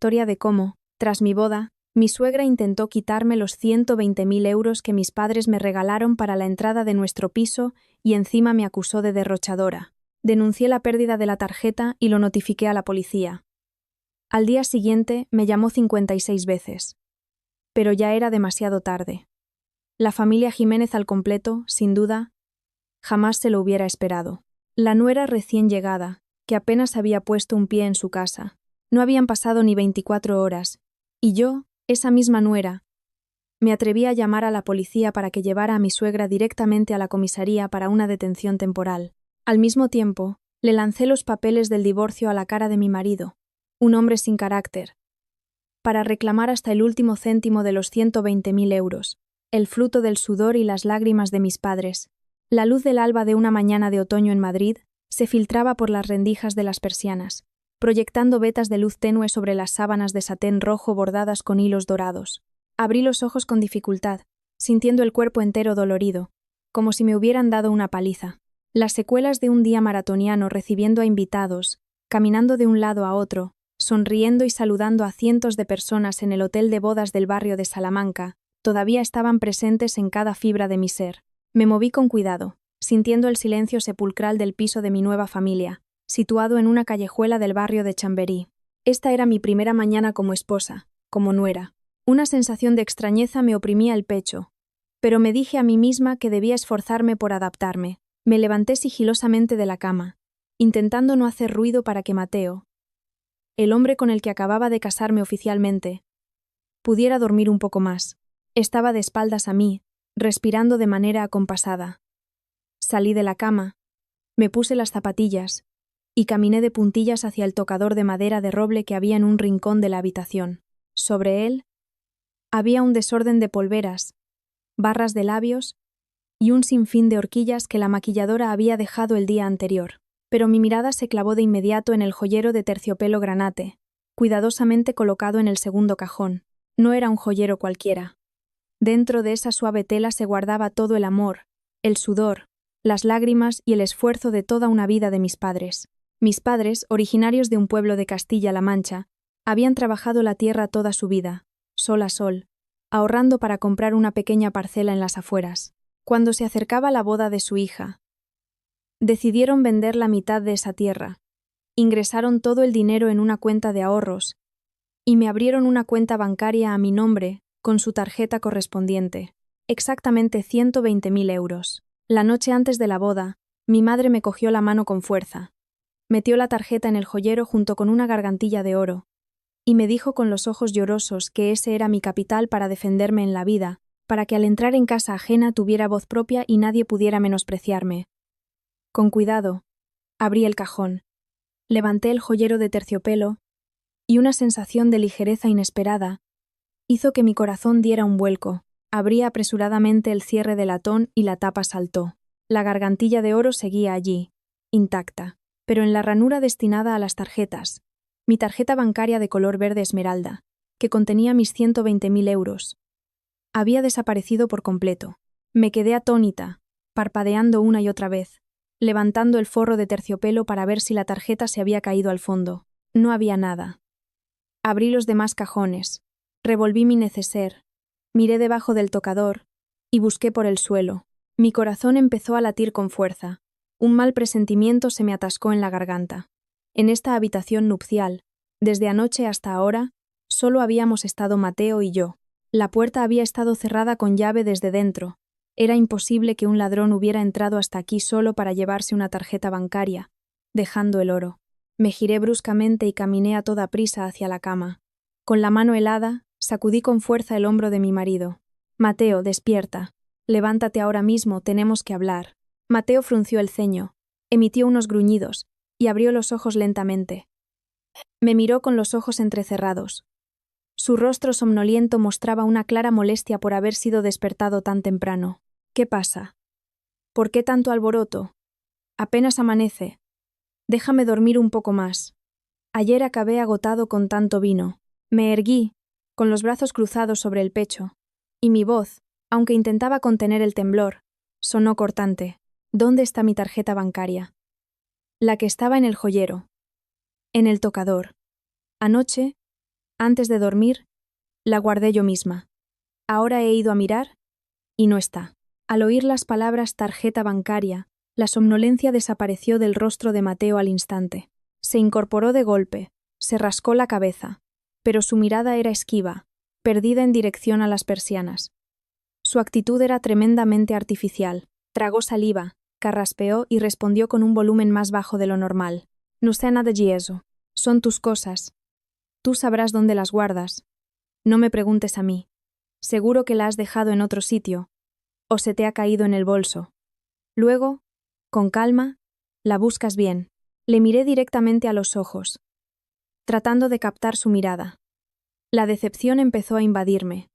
historia de cómo, tras mi boda, mi suegra intentó quitarme los 120.000 euros que mis padres me regalaron para la entrada de nuestro piso y encima me acusó de derrochadora. Denuncié la pérdida de la tarjeta y lo notifiqué a la policía. Al día siguiente me llamó 56 veces. Pero ya era demasiado tarde. La familia Jiménez al completo, sin duda, jamás se lo hubiera esperado. La nuera recién llegada, que apenas había puesto un pie en su casa. No habían pasado ni 24 horas, y yo, esa misma nuera, me atreví a llamar a la policía para que llevara a mi suegra directamente a la comisaría para una detención temporal. Al mismo tiempo, le lancé los papeles del divorcio a la cara de mi marido, un hombre sin carácter, para reclamar hasta el último céntimo de los 120.000 euros, el fruto del sudor y las lágrimas de mis padres. La luz del alba de una mañana de otoño en Madrid se filtraba por las rendijas de las persianas, proyectando vetas de luz tenue sobre las sábanas de satén rojo bordadas con hilos dorados. Abrí los ojos con dificultad, sintiendo el cuerpo entero dolorido, como si me hubieran dado una paliza. Las secuelas de un día maratoniano recibiendo a invitados, caminando de un lado a otro, sonriendo y saludando a cientos de personas en el hotel de bodas del barrio de Salamanca, todavía estaban presentes en cada fibra de mi ser. Me moví con cuidado, sintiendo el silencio sepulcral del piso de mi nueva familia, situado en una callejuela del barrio de Chamberí. Esta era mi primera mañana como esposa, como nuera. Una sensación de extrañeza me oprimía el pecho, pero me dije a mí misma que debía esforzarme por adaptarme. Me levanté sigilosamente de la cama, intentando no hacer ruido para que Mateo, el hombre con el que acababa de casarme oficialmente, pudiera dormir un poco más. Estaba de espaldas a mí, respirando de manera acompasada. Salí de la cama, me puse las zapatillas y caminé de puntillas hacia el tocador de madera de roble que había en un rincón de la habitación. Sobre él había un desorden de polveras, barras de labios y un sinfín de horquillas que la maquilladora había dejado el día anterior. Pero mi mirada se clavó de inmediato en el joyero de terciopelo granate, cuidadosamente colocado en el segundo cajón. No era un joyero cualquiera. Dentro de esa suave tela se guardaba todo el amor, el sudor, las lágrimas y el esfuerzo de toda una vida de mis padres. Mis padres, originarios de un pueblo de Castilla-La Mancha, habían trabajado la tierra toda su vida, sol a sol, ahorrando para comprar una pequeña parcela en las afueras. Cuando se acercaba la boda de su hija, decidieron vender la mitad de esa tierra, ingresaron todo el dinero en una cuenta de ahorros y me abrieron una cuenta bancaria a mi nombre con su tarjeta correspondiente, exactamente 120.000 euros. La noche antes de la boda, mi madre me cogió la mano con fuerza, metió la tarjeta en el joyero junto con una gargantilla de oro y me dijo con los ojos llorosos que ese era mi capital para defenderme en la vida, para que al entrar en casa ajena tuviera voz propia y nadie pudiera menospreciarme. Con cuidado, abrí el cajón, levanté el joyero de terciopelo y una sensación de ligereza inesperada hizo que mi corazón diera un vuelco. Abrí apresuradamente el cierre de latón y la tapa saltó. La gargantilla de oro seguía allí, intacta, pero en la ranura destinada a las tarjetas, mi tarjeta bancaria de color verde esmeralda, que contenía mis 120.000 euros, había desaparecido por completo. Me quedé atónita, parpadeando una y otra vez, levantando el forro de terciopelo para ver si la tarjeta se había caído al fondo. No había nada. Abrí los demás cajones, revolví mi neceser, miré debajo del tocador y busqué por el suelo. Mi corazón empezó a latir con fuerza. Un mal presentimiento se me atascó en la garganta. En esta habitación nupcial, desde anoche hasta ahora, solo habíamos estado Mateo y yo. La puerta había estado cerrada con llave desde dentro. Era imposible que un ladrón hubiera entrado hasta aquí solo para llevarse una tarjeta bancaria, dejando el oro. Me giré bruscamente y caminé a toda prisa hacia la cama. Con la mano helada, sacudí con fuerza el hombro de mi marido. «Mateo, despierta. Levántate ahora mismo, tenemos que hablar». Mateo frunció el ceño, emitió unos gruñidos y abrió los ojos lentamente. Me miró con los ojos entrecerrados. Su rostro somnoliento mostraba una clara molestia por haber sido despertado tan temprano. «¿Qué pasa? ¿Por qué tanto alboroto? Apenas amanece. Déjame dormir un poco más. Ayer acabé agotado con tanto vino». Me erguí, con los brazos cruzados sobre el pecho, y mi voz, aunque intentaba contener el temblor, sonó cortante. «¿Dónde está mi tarjeta bancaria?» «La que estaba en el joyero. En el tocador. Anoche Antes de dormir, la guardé yo misma. Ahora he ido a mirar y no está. Al oír las palabras tarjeta bancaria, la somnolencia desapareció del rostro de Mateo al instante. Se incorporó de golpe, se rascó la cabeza, pero su mirada era esquiva, perdida en dirección a las persianas. Su actitud era tremendamente artificial. Tragó saliva, carraspeó y respondió con un volumen más bajo de lo normal. No sé nada de eso. Son tus cosas. Tú sabrás dónde las guardas. No me preguntes a mí. Seguro que la has dejado en otro sitio, o se te ha caído en el bolso. Luego, con calma, la buscas bien. Le miré directamente a los ojos, tratando de captar su mirada. La decepción empezó a invadirme.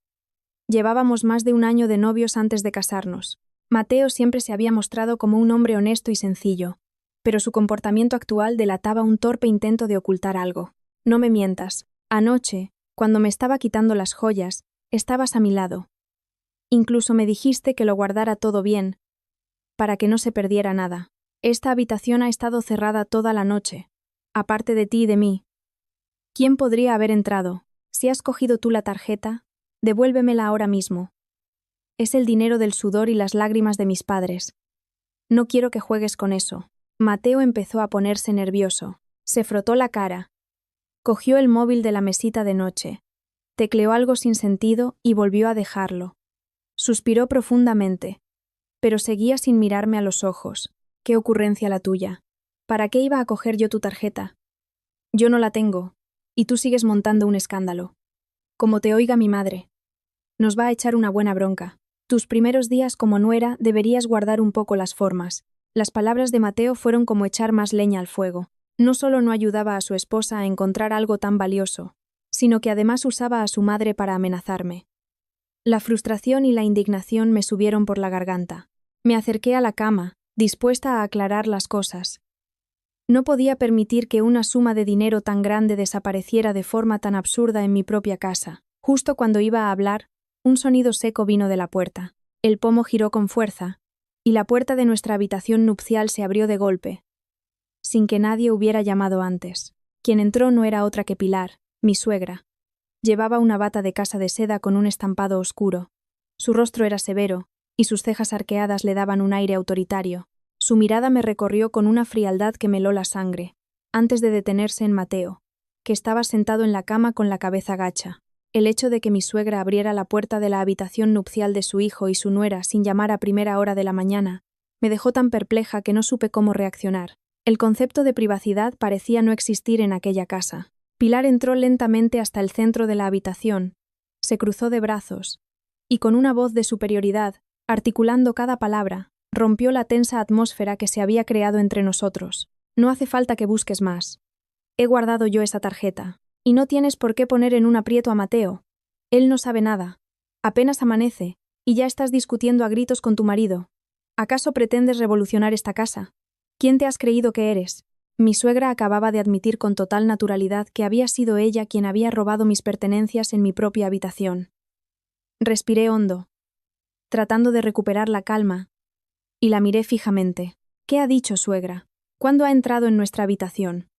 Llevábamos más de un año de novios antes de casarnos. Mateo siempre se había mostrado como un hombre honesto y sencillo, pero su comportamiento actual delataba un torpe intento de ocultar algo. No me mientas. Anoche, cuando me estaba quitando las joyas, estabas a mi lado. Incluso me dijiste que lo guardara todo bien, para que no se perdiera nada. Esta habitación ha estado cerrada toda la noche, aparte de ti y de mí. ¿Quién podría haber entrado? Si has cogido tú la tarjeta, devuélvemela ahora mismo. Es el dinero del sudor y las lágrimas de mis padres. No quiero que juegues con eso. Mateo empezó a ponerse nervioso. Se frotó la cara. Cogió el móvil de la mesita de noche. Tecleó algo sin sentido y volvió a dejarlo. Suspiró profundamente, pero seguía sin mirarme a los ojos. ¿Qué ocurrencia la tuya? ¿Para qué iba a coger yo tu tarjeta? Yo no la tengo, y tú sigues montando un escándalo. Como te oiga mi madre. Nos va a echar una buena bronca. Tus primeros días como nuera deberías guardar un poco las formas. Las palabras de Mateo fueron como echar más leña al fuego. No solo no ayudaba a su esposa a encontrar algo tan valioso, sino que además usaba a su madre para amenazarme. La frustración y la indignación me subieron por la garganta. Me acerqué a la cama, dispuesta a aclarar las cosas. No podía permitir que una suma de dinero tan grande desapareciera de forma tan absurda en mi propia casa. Justo cuando iba a hablar, un sonido seco vino de la puerta. El pomo giró con fuerza, y la puerta de nuestra habitación nupcial se abrió de golpe, sin que nadie hubiera llamado antes. Quien entró no era otra que Pilar, mi suegra. Llevaba una bata de casa de seda con un estampado oscuro. Su rostro era severo, y sus cejas arqueadas le daban un aire autoritario. Su mirada me recorrió con una frialdad que me heló la sangre, antes de detenerse en Mateo, que estaba sentado en la cama con la cabeza gacha. El hecho de que mi suegra abriera la puerta de la habitación nupcial de su hijo y su nuera sin llamar a primera hora de la mañana, me dejó tan perpleja que no supe cómo reaccionar. El concepto de privacidad parecía no existir en aquella casa. Pilar entró lentamente hasta el centro de la habitación, se cruzó de brazos, y con una voz de superioridad, articulando cada palabra, rompió la tensa atmósfera que se había creado entre nosotros. No hace falta que busques más. He guardado yo esa tarjeta, y no tienes por qué poner en un aprieto a Mateo. Él no sabe nada. Apenas amanece, y ya estás discutiendo a gritos con tu marido. ¿Acaso pretendes revolucionar esta casa? ¿Quién te has creído que eres? Mi suegra acababa de admitir con total naturalidad que había sido ella quien había robado mis pertenencias en mi propia habitación. Respiré hondo, tratando de recuperar la calma, y la miré fijamente. ¿Qué ha dicho, suegra? ¿Cuándo ha entrado en nuestra habitación?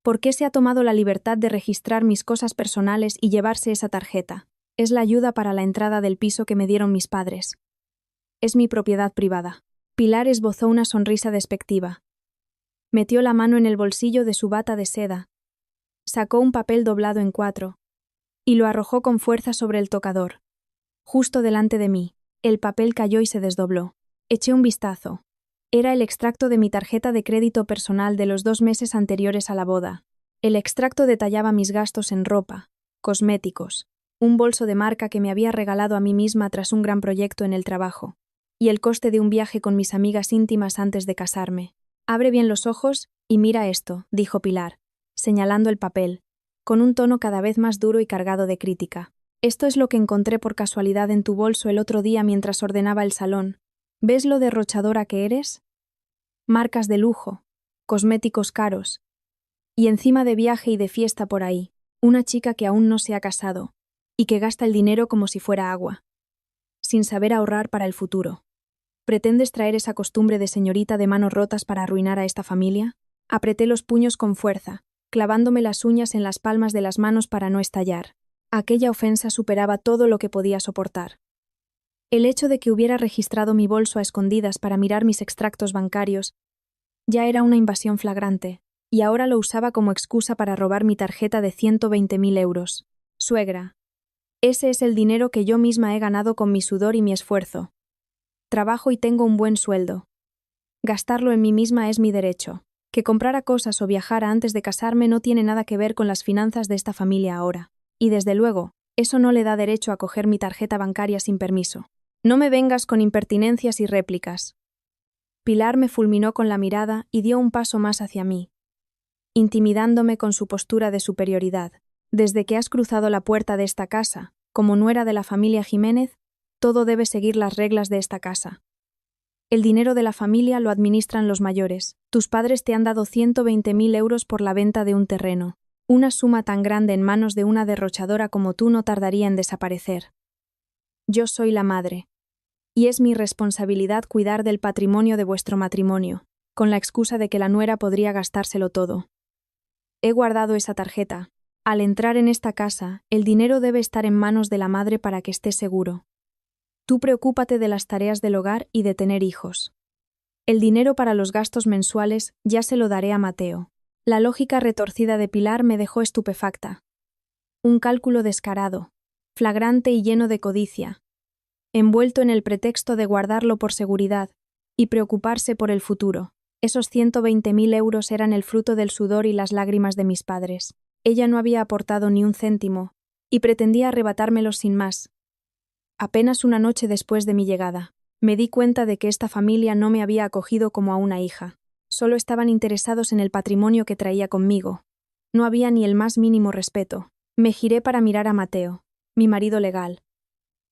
¿Por qué se ha tomado la libertad de registrar mis cosas personales y llevarse esa tarjeta? Es la ayuda para la entrada del piso que me dieron mis padres. Es mi propiedad privada. Pilar esbozó una sonrisa despectiva. Metió la mano en el bolsillo de su bata de seda, sacó un papel doblado en 4 y lo arrojó con fuerza sobre el tocador. Justo delante de mí, el papel cayó y se desdobló. Eché un vistazo. Era el extracto de mi tarjeta de crédito personal de los 2 meses anteriores a la boda. El extracto detallaba mis gastos en ropa, cosméticos, un bolso de marca que me había regalado a mí misma tras un gran proyecto en el trabajo, y el coste de un viaje con mis amigas íntimas antes de casarme. Abre bien los ojos y mira esto, dijo Pilar, señalando el papel, con un tono cada vez más duro y cargado de crítica. Esto es lo que encontré por casualidad en tu bolso el otro día mientras ordenaba el salón. ¿Ves lo derrochadora que eres? Marcas de lujo, cosméticos caros, y encima de viaje y de fiesta por ahí, una chica que aún no se ha casado, y que gasta el dinero como si fuera agua, sin saber ahorrar para el futuro. ¿Pretendes traer esa costumbre de señorita de manos rotas para arruinar a esta familia? Apreté los puños con fuerza, clavándome las uñas en las palmas de las manos para no estallar. Aquella ofensa superaba todo lo que podía soportar. El hecho de que hubiera registrado mi bolso a escondidas para mirar mis extractos bancarios ya era una invasión flagrante, y ahora lo usaba como excusa para robar mi tarjeta de 120.000 euros. Suegra, ese es el dinero que yo misma he ganado con mi sudor y mi esfuerzo. Trabajo y tengo un buen sueldo. Gastarlo en mí misma es mi derecho. Que comprara cosas o viajara antes de casarme no tiene nada que ver con las finanzas de esta familia ahora. Y desde luego, eso no le da derecho a coger mi tarjeta bancaria sin permiso. No me vengas con impertinencias y réplicas. Pilar me fulminó con la mirada y dio un paso más hacia mí, intimidándome con su postura de superioridad. Desde que has cruzado la puerta de esta casa, como nuera de la familia Jiménez, todo debe seguir las reglas de esta casa. El dinero de la familia lo administran los mayores. Tus padres te han dado 120.000 euros por la venta de un terreno. Una suma tan grande en manos de una derrochadora como tú no tardaría en desaparecer. Yo soy la madre. Y es mi responsabilidad cuidar del patrimonio de vuestro matrimonio, con la excusa de que la nuera podría gastárselo todo. He guardado esa tarjeta. Al entrar en esta casa, el dinero debe estar en manos de la madre para que esté seguro. Tú preocúpate de las tareas del hogar y de tener hijos. El dinero para los gastos mensuales ya se lo daré a Mateo. La lógica retorcida de Pilar me dejó estupefacta. Un cálculo descarado, flagrante y lleno de codicia, envuelto en el pretexto de guardarlo por seguridad y preocuparse por el futuro. Esos 120.000 euros eran el fruto del sudor y las lágrimas de mis padres. Ella no había aportado ni un céntimo, y pretendía arrebatármelos sin más. Apenas una noche después de mi llegada, me di cuenta de que esta familia no me había acogido como a una hija. Solo estaban interesados en el patrimonio que traía conmigo. No había ni el más mínimo respeto. Me giré para mirar a Mateo, mi marido legal,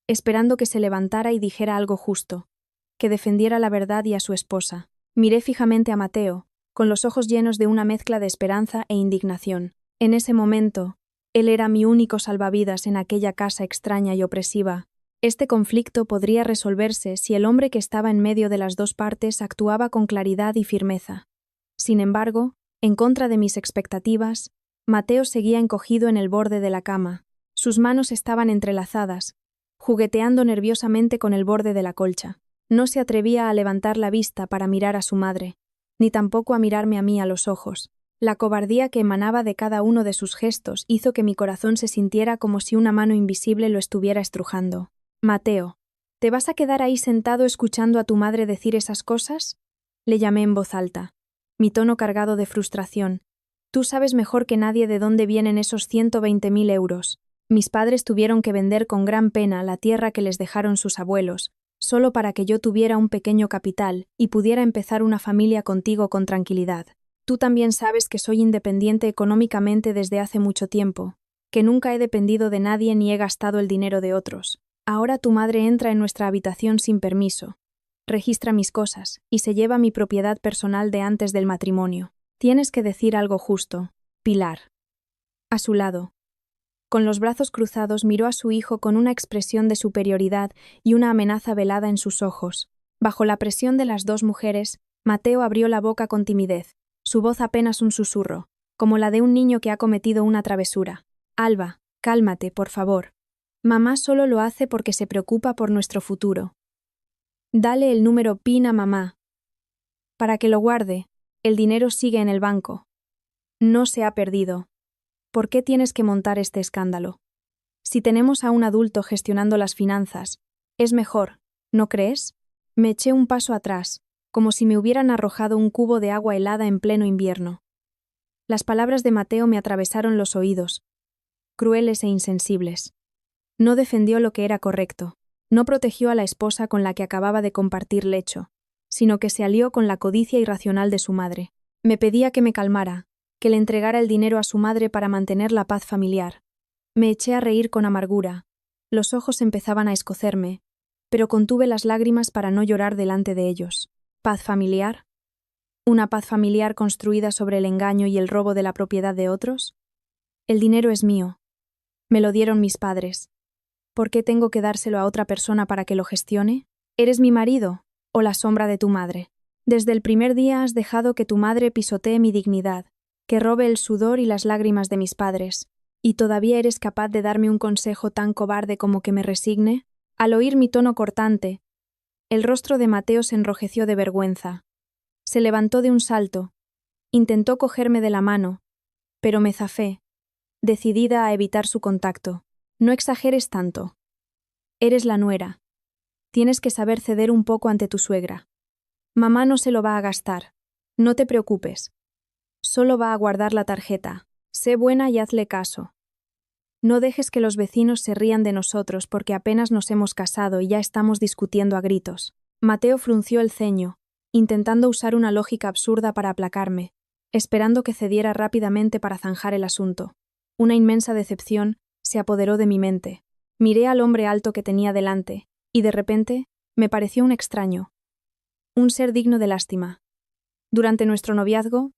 esperando que se levantara y dijera algo justo, que defendiera la verdad y a su esposa. Miré fijamente a Mateo, con los ojos llenos de una mezcla de esperanza e indignación. En ese momento, él era mi único salvavidas en aquella casa extraña y opresiva. Este conflicto podría resolverse si el hombre que estaba en medio de las dos partes actuaba con claridad y firmeza. Sin embargo, en contra de mis expectativas, Mateo seguía encogido en el borde de la cama. Sus manos estaban entrelazadas, jugueteando nerviosamente con el borde de la colcha. No se atrevía a levantar la vista para mirar a su madre, ni tampoco a mirarme a mí a los ojos. La cobardía que emanaba de cada uno de sus gestos hizo que mi corazón se sintiera como si una mano invisible lo estuviera estrujando. Mateo, ¿te vas a quedar ahí sentado escuchando a tu madre decir esas cosas? Le llamé en voz alta, mi tono cargado de frustración. Tú sabes mejor que nadie de dónde vienen esos 120.000 euros. Mis padres tuvieron que vender con gran pena la tierra que les dejaron sus abuelos, solo para que yo tuviera un pequeño capital y pudiera empezar una familia contigo con tranquilidad. Tú también sabes que soy independiente económicamente desde hace mucho tiempo, que nunca he dependido de nadie ni he gastado el dinero de otros. Ahora tu madre entra en nuestra habitación sin permiso, registra mis cosas y se lleva mi propiedad personal de antes del matrimonio. Tienes que decir algo justo, Pilar. A su lado, con los brazos cruzados, miró a su hijo con una expresión de superioridad y una amenaza velada en sus ojos. Bajo la presión de las dos mujeres, Mateo abrió la boca con timidez, su voz apenas un susurro, como la de un niño que ha cometido una travesura. Alba, cálmate, por favor. Mamá solo lo hace porque se preocupa por nuestro futuro. Dale el número PIN a mamá. Para que lo guarde, el dinero sigue en el banco. No se ha perdido. ¿Por qué tienes que montar este escándalo? Si tenemos a un adulto gestionando las finanzas, es mejor, ¿no crees? Me eché un paso atrás, como si me hubieran arrojado un cubo de agua helada en pleno invierno. Las palabras de Mateo me atravesaron los oídos, crueles e insensibles. No defendió lo que era correcto, no protegió a la esposa con la que acababa de compartir lecho, sino que se alió con la codicia irracional de su madre. Me pedía que me calmara, que le entregara el dinero a su madre para mantener la paz familiar. Me eché a reír con amargura. Los ojos empezaban a escocerme, pero contuve las lágrimas para no llorar delante de ellos. ¿Paz familiar? ¿Una paz familiar construida sobre el engaño y el robo de la propiedad de otros? El dinero es mío. Me lo dieron mis padres. ¿Por qué tengo que dárselo a otra persona para que lo gestione? ¿Eres mi marido o la sombra de tu madre? Desde el primer día has dejado que tu madre pisotee mi dignidad, que robe el sudor y las lágrimas de mis padres. ¿Y todavía eres capaz de darme un consejo tan cobarde como que me resigne? Al oír mi tono cortante, el rostro de Mateo se enrojeció de vergüenza. Se levantó de un salto. Intentó cogerme de la mano, pero me zafé, decidida a evitar su contacto. No exageres tanto. Eres la nuera. Tienes que saber ceder un poco ante tu suegra. Mamá no se lo va a gastar. No te preocupes. Solo va a guardar la tarjeta. Sé buena y hazle caso. No dejes que los vecinos se rían de nosotros porque apenas nos hemos casado y ya estamos discutiendo a gritos. Mateo frunció el ceño, intentando usar una lógica absurda para aplacarme, esperando que cediera rápidamente para zanjar el asunto. Una inmensa decepción se apoderó de mi mente. Miré al hombre alto que tenía delante, y de repente me pareció un extraño. Un ser digno de lástima. Durante nuestro noviazgo,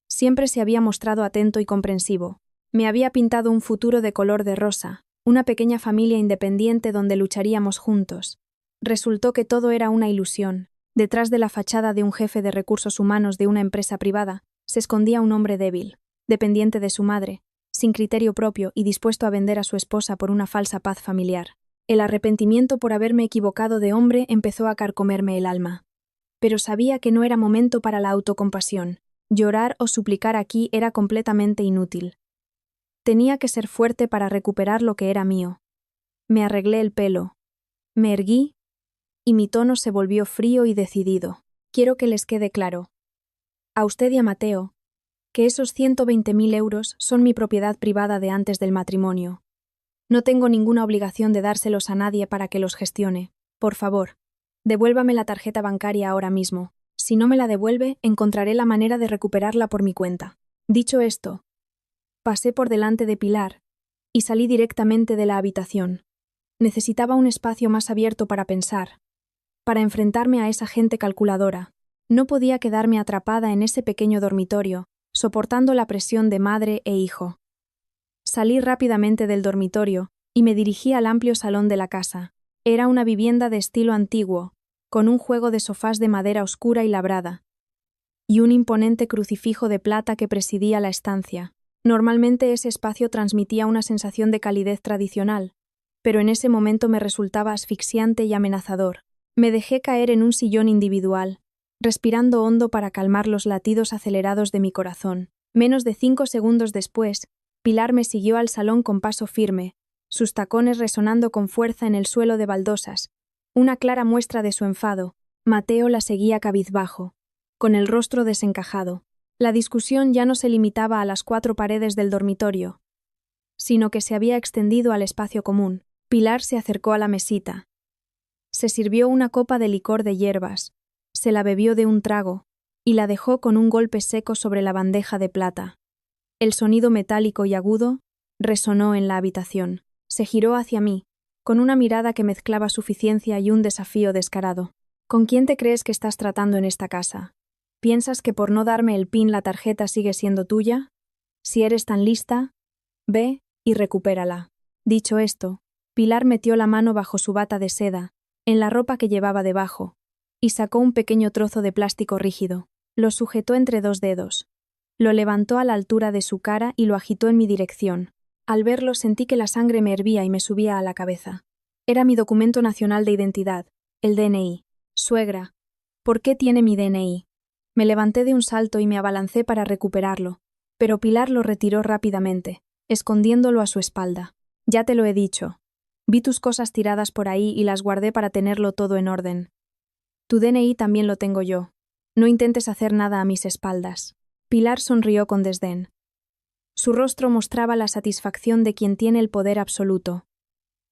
siempre se había mostrado atento y comprensivo. Me había pintado un futuro de color de rosa, una pequeña familia independiente donde lucharíamos juntos. Resultó que todo era una ilusión. Detrás de la fachada de un jefe de recursos humanos de una empresa privada, se escondía un hombre débil, dependiente de su madre, sin criterio propio y dispuesto a vender a su esposa por una falsa paz familiar. El arrepentimiento por haberme equivocado de hombre empezó a carcomerme el alma. Pero sabía que no era momento para la autocompasión. Llorar o suplicar aquí era completamente inútil. Tenía que ser fuerte para recuperar lo que era mío. Me arreglé el pelo. Me erguí y mi tono se volvió frío y decidido. Quiero que les quede claro, a usted y a Mateo, que esos 120.000 euros son mi propiedad privada de antes del matrimonio. No tengo ninguna obligación de dárselos a nadie para que los gestione. Por favor, devuélvame la tarjeta bancaria ahora mismo. Si no me la devuelve, encontraré la manera de recuperarla por mi cuenta. Dicho esto, pasé por delante de Pilar y salí directamente de la habitación. Necesitaba un espacio más abierto para pensar, para enfrentarme a esa gente calculadora. No podía quedarme atrapada en ese pequeño dormitorio, soportando la presión de madre e hijo. Salí rápidamente del dormitorio y me dirigí al amplio salón de la casa. Era una vivienda de estilo antiguo, con un juego de sofás de madera oscura y labrada, y un imponente crucifijo de plata que presidía la estancia. Normalmente ese espacio transmitía una sensación de calidez tradicional, pero en ese momento me resultaba asfixiante y amenazador. Me dejé caer en un sillón individual, respirando hondo para calmar los latidos acelerados de mi corazón. Menos de 5 segundos después, Pilar me siguió al salón con paso firme, sus tacones resonando con fuerza en el suelo de baldosas, una clara muestra de su enfado. Mateo la seguía cabizbajo, con el rostro desencajado. La discusión ya no se limitaba a las 4 paredes del dormitorio, sino que se había extendido al espacio común. Pilar se acercó a la mesita. Se sirvió una copa de licor de hierbas, se la bebió de un trago y la dejó con un golpe seco sobre la bandeja de plata. El sonido metálico y agudo resonó en la habitación. Se giró hacia mí, con una mirada que mezclaba suficiencia y un desafío descarado. ¿Con quién te crees que estás tratando en esta casa? ¿Piensas que por no darme el PIN la tarjeta sigue siendo tuya? Si eres tan lista, ve y recupérala. Dicho esto, Pilar metió la mano bajo su bata de seda, en la ropa que llevaba debajo, y sacó un pequeño trozo de plástico rígido. Lo sujetó entre 2 dedos. Lo levantó a la altura de su cara y lo agitó en mi dirección. Al verlo sentí que la sangre me hervía y me subía a la cabeza. Era mi documento nacional de identidad, el DNI. Suegra, ¿por qué tiene mi DNI? Me levanté de un salto y me abalancé para recuperarlo, pero Pilar lo retiró rápidamente, escondiéndolo a su espalda. Ya te lo he dicho. Vi tus cosas tiradas por ahí y las guardé para tenerlo todo en orden. Tu DNI también lo tengo yo. No intentes hacer nada a mis espaldas. Pilar sonrió con desdén. Su rostro mostraba la satisfacción de quien tiene el poder absoluto.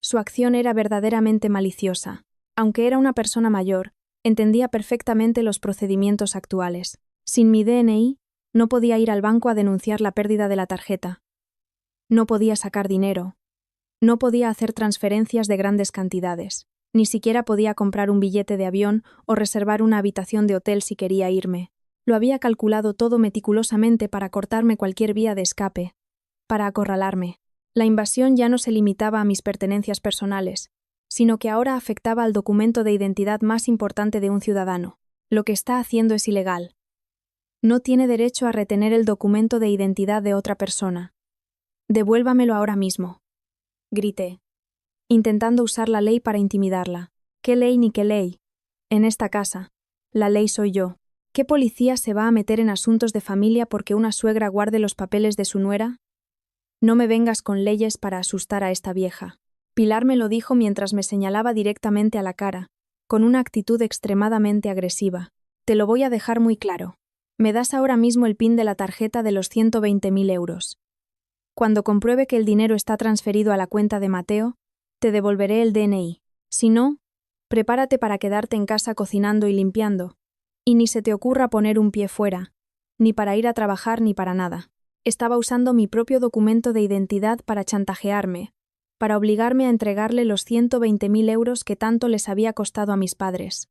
Su acción era verdaderamente maliciosa. Aunque era una persona mayor, entendía perfectamente los procedimientos actuales. Sin mi DNI, no podía ir al banco a denunciar la pérdida de la tarjeta. No podía sacar dinero. No podía hacer transferencias de grandes cantidades. Ni siquiera podía comprar un billete de avión o reservar una habitación de hotel si quería irme. Lo había calculado todo meticulosamente para cortarme cualquier vía de escape, para acorralarme. La invasión ya no se limitaba a mis pertenencias personales, sino que ahora afectaba al documento de identidad más importante de un ciudadano. Lo que está haciendo es ilegal. No tiene derecho a retener el documento de identidad de otra persona. Devuélvamelo ahora mismo. Grité, intentando usar la ley para intimidarla. ¿Qué ley ni qué ley? En esta casa, la ley soy yo. ¿Qué policía se va a meter en asuntos de familia porque una suegra guarde los papeles de su nuera? No me vengas con leyes para asustar a esta vieja. Pilar me lo dijo mientras me señalaba directamente a la cara, con una actitud extremadamente agresiva. Te lo voy a dejar muy claro. Me das ahora mismo el PIN de la tarjeta de los 120.000 euros. Cuando compruebe que el dinero está transferido a la cuenta de Mateo, te devolveré el DNI. Si no, prepárate para quedarte en casa cocinando y limpiando. Y ni se te ocurra poner un pie fuera, ni para ir a trabajar ni para nada. Estaba usando mi propio documento de identidad para chantajearme, para obligarme a entregarle los 120.000 euros que tanto les había costado a mis padres.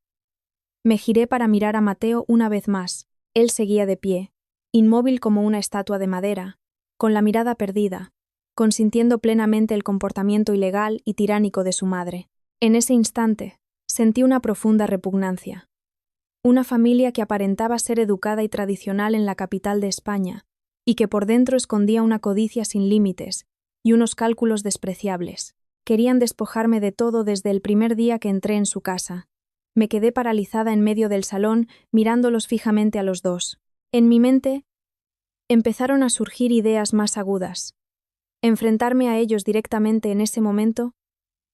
Me giré para mirar a Mateo una vez más. Él seguía de pie, inmóvil como una estatua de madera, con la mirada perdida, consintiendo plenamente el comportamiento ilegal y tiránico de su madre. En ese instante, sentí una profunda repugnancia. Una familia que aparentaba ser educada y tradicional en la capital de España, y que por dentro escondía una codicia sin límites y unos cálculos despreciables. Querían despojarme de todo desde el primer día que entré en su casa. Me quedé paralizada en medio del salón, mirándolos fijamente a los dos. En mi mente empezaron a surgir ideas más agudas. Enfrentarme a ellos directamente en ese momento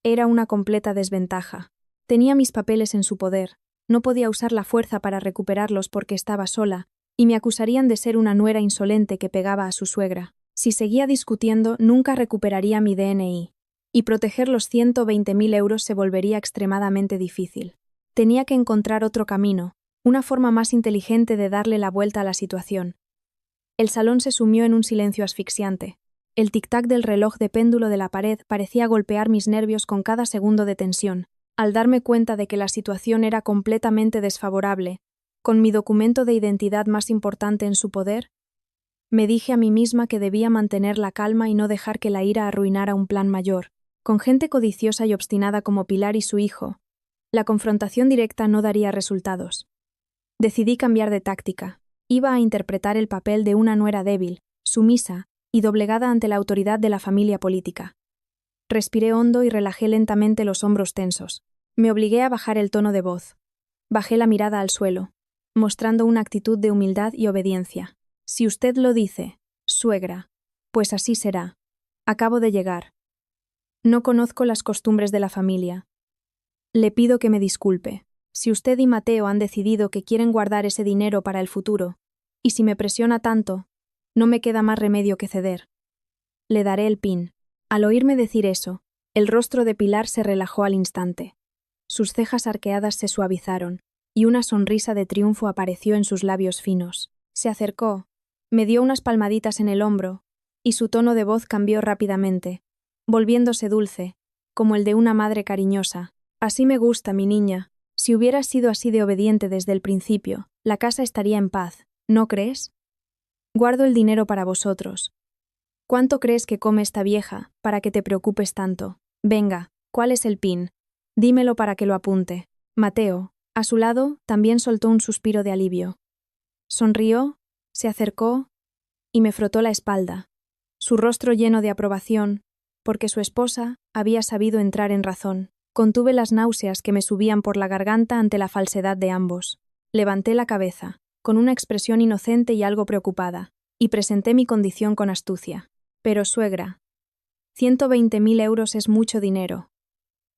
era una completa desventaja. Tenía mis papeles en su poder, no podía usar la fuerza para recuperarlos porque estaba sola, y me acusarían de ser una nuera insolente que pegaba a su suegra. Si seguía discutiendo, nunca recuperaría mi DNI, y proteger los 120.000 euros se volvería extremadamente difícil. Tenía que encontrar otro camino, una forma más inteligente de darle la vuelta a la situación. El salón se sumió en un silencio asfixiante. El tic-tac del reloj de péndulo de la pared parecía golpear mis nervios con cada segundo de tensión. Al darme cuenta de que la situación era completamente desfavorable, con mi documento de identidad más importante en su poder, me dije a mí misma que debía mantener la calma y no dejar que la ira arruinara un plan mayor. Con gente codiciosa y obstinada como Pilar y su hijo, la confrontación directa no daría resultados. Decidí cambiar de táctica. Iba a interpretar el papel de una nuera débil, sumisa y doblegada ante la autoridad de la familia política. Respiré hondo y relajé lentamente los hombros tensos. Me obligué a bajar el tono de voz. Bajé la mirada al suelo, mostrando una actitud de humildad y obediencia. Si usted lo dice, suegra, pues así será. Acabo de llegar. No conozco las costumbres de la familia. Le pido que me disculpe. Si usted y Mateo han decidido que quieren guardar ese dinero para el futuro, y si me presiona tanto, no me queda más remedio que ceder. Le daré el PIN. Al oírme decir eso, el rostro de Pilar se relajó al instante. Sus cejas arqueadas se suavizaron, y una sonrisa de triunfo apareció en sus labios finos. Se acercó, me dio unas palmaditas en el hombro, y su tono de voz cambió rápidamente, volviéndose dulce, como el de una madre cariñosa. Así me gusta, mi niña. Si hubieras sido así de obediente desde el principio, la casa estaría en paz, ¿no crees? Guardo el dinero para vosotros. ¿Cuánto crees que come esta vieja, para que te preocupes tanto? Venga, ¿cuál es el PIN? Dímelo para que lo apunte. Mateo, a su lado, también soltó un suspiro de alivio. Sonrió, se acercó y me frotó la espalda, su rostro lleno de aprobación, porque su esposa había sabido entrar en razón. Contuve las náuseas que me subían por la garganta ante la falsedad de ambos. Levanté la cabeza, con una expresión inocente y algo preocupada, y presenté mi condición con astucia. Pero, suegra, 120.000 euros es mucho dinero.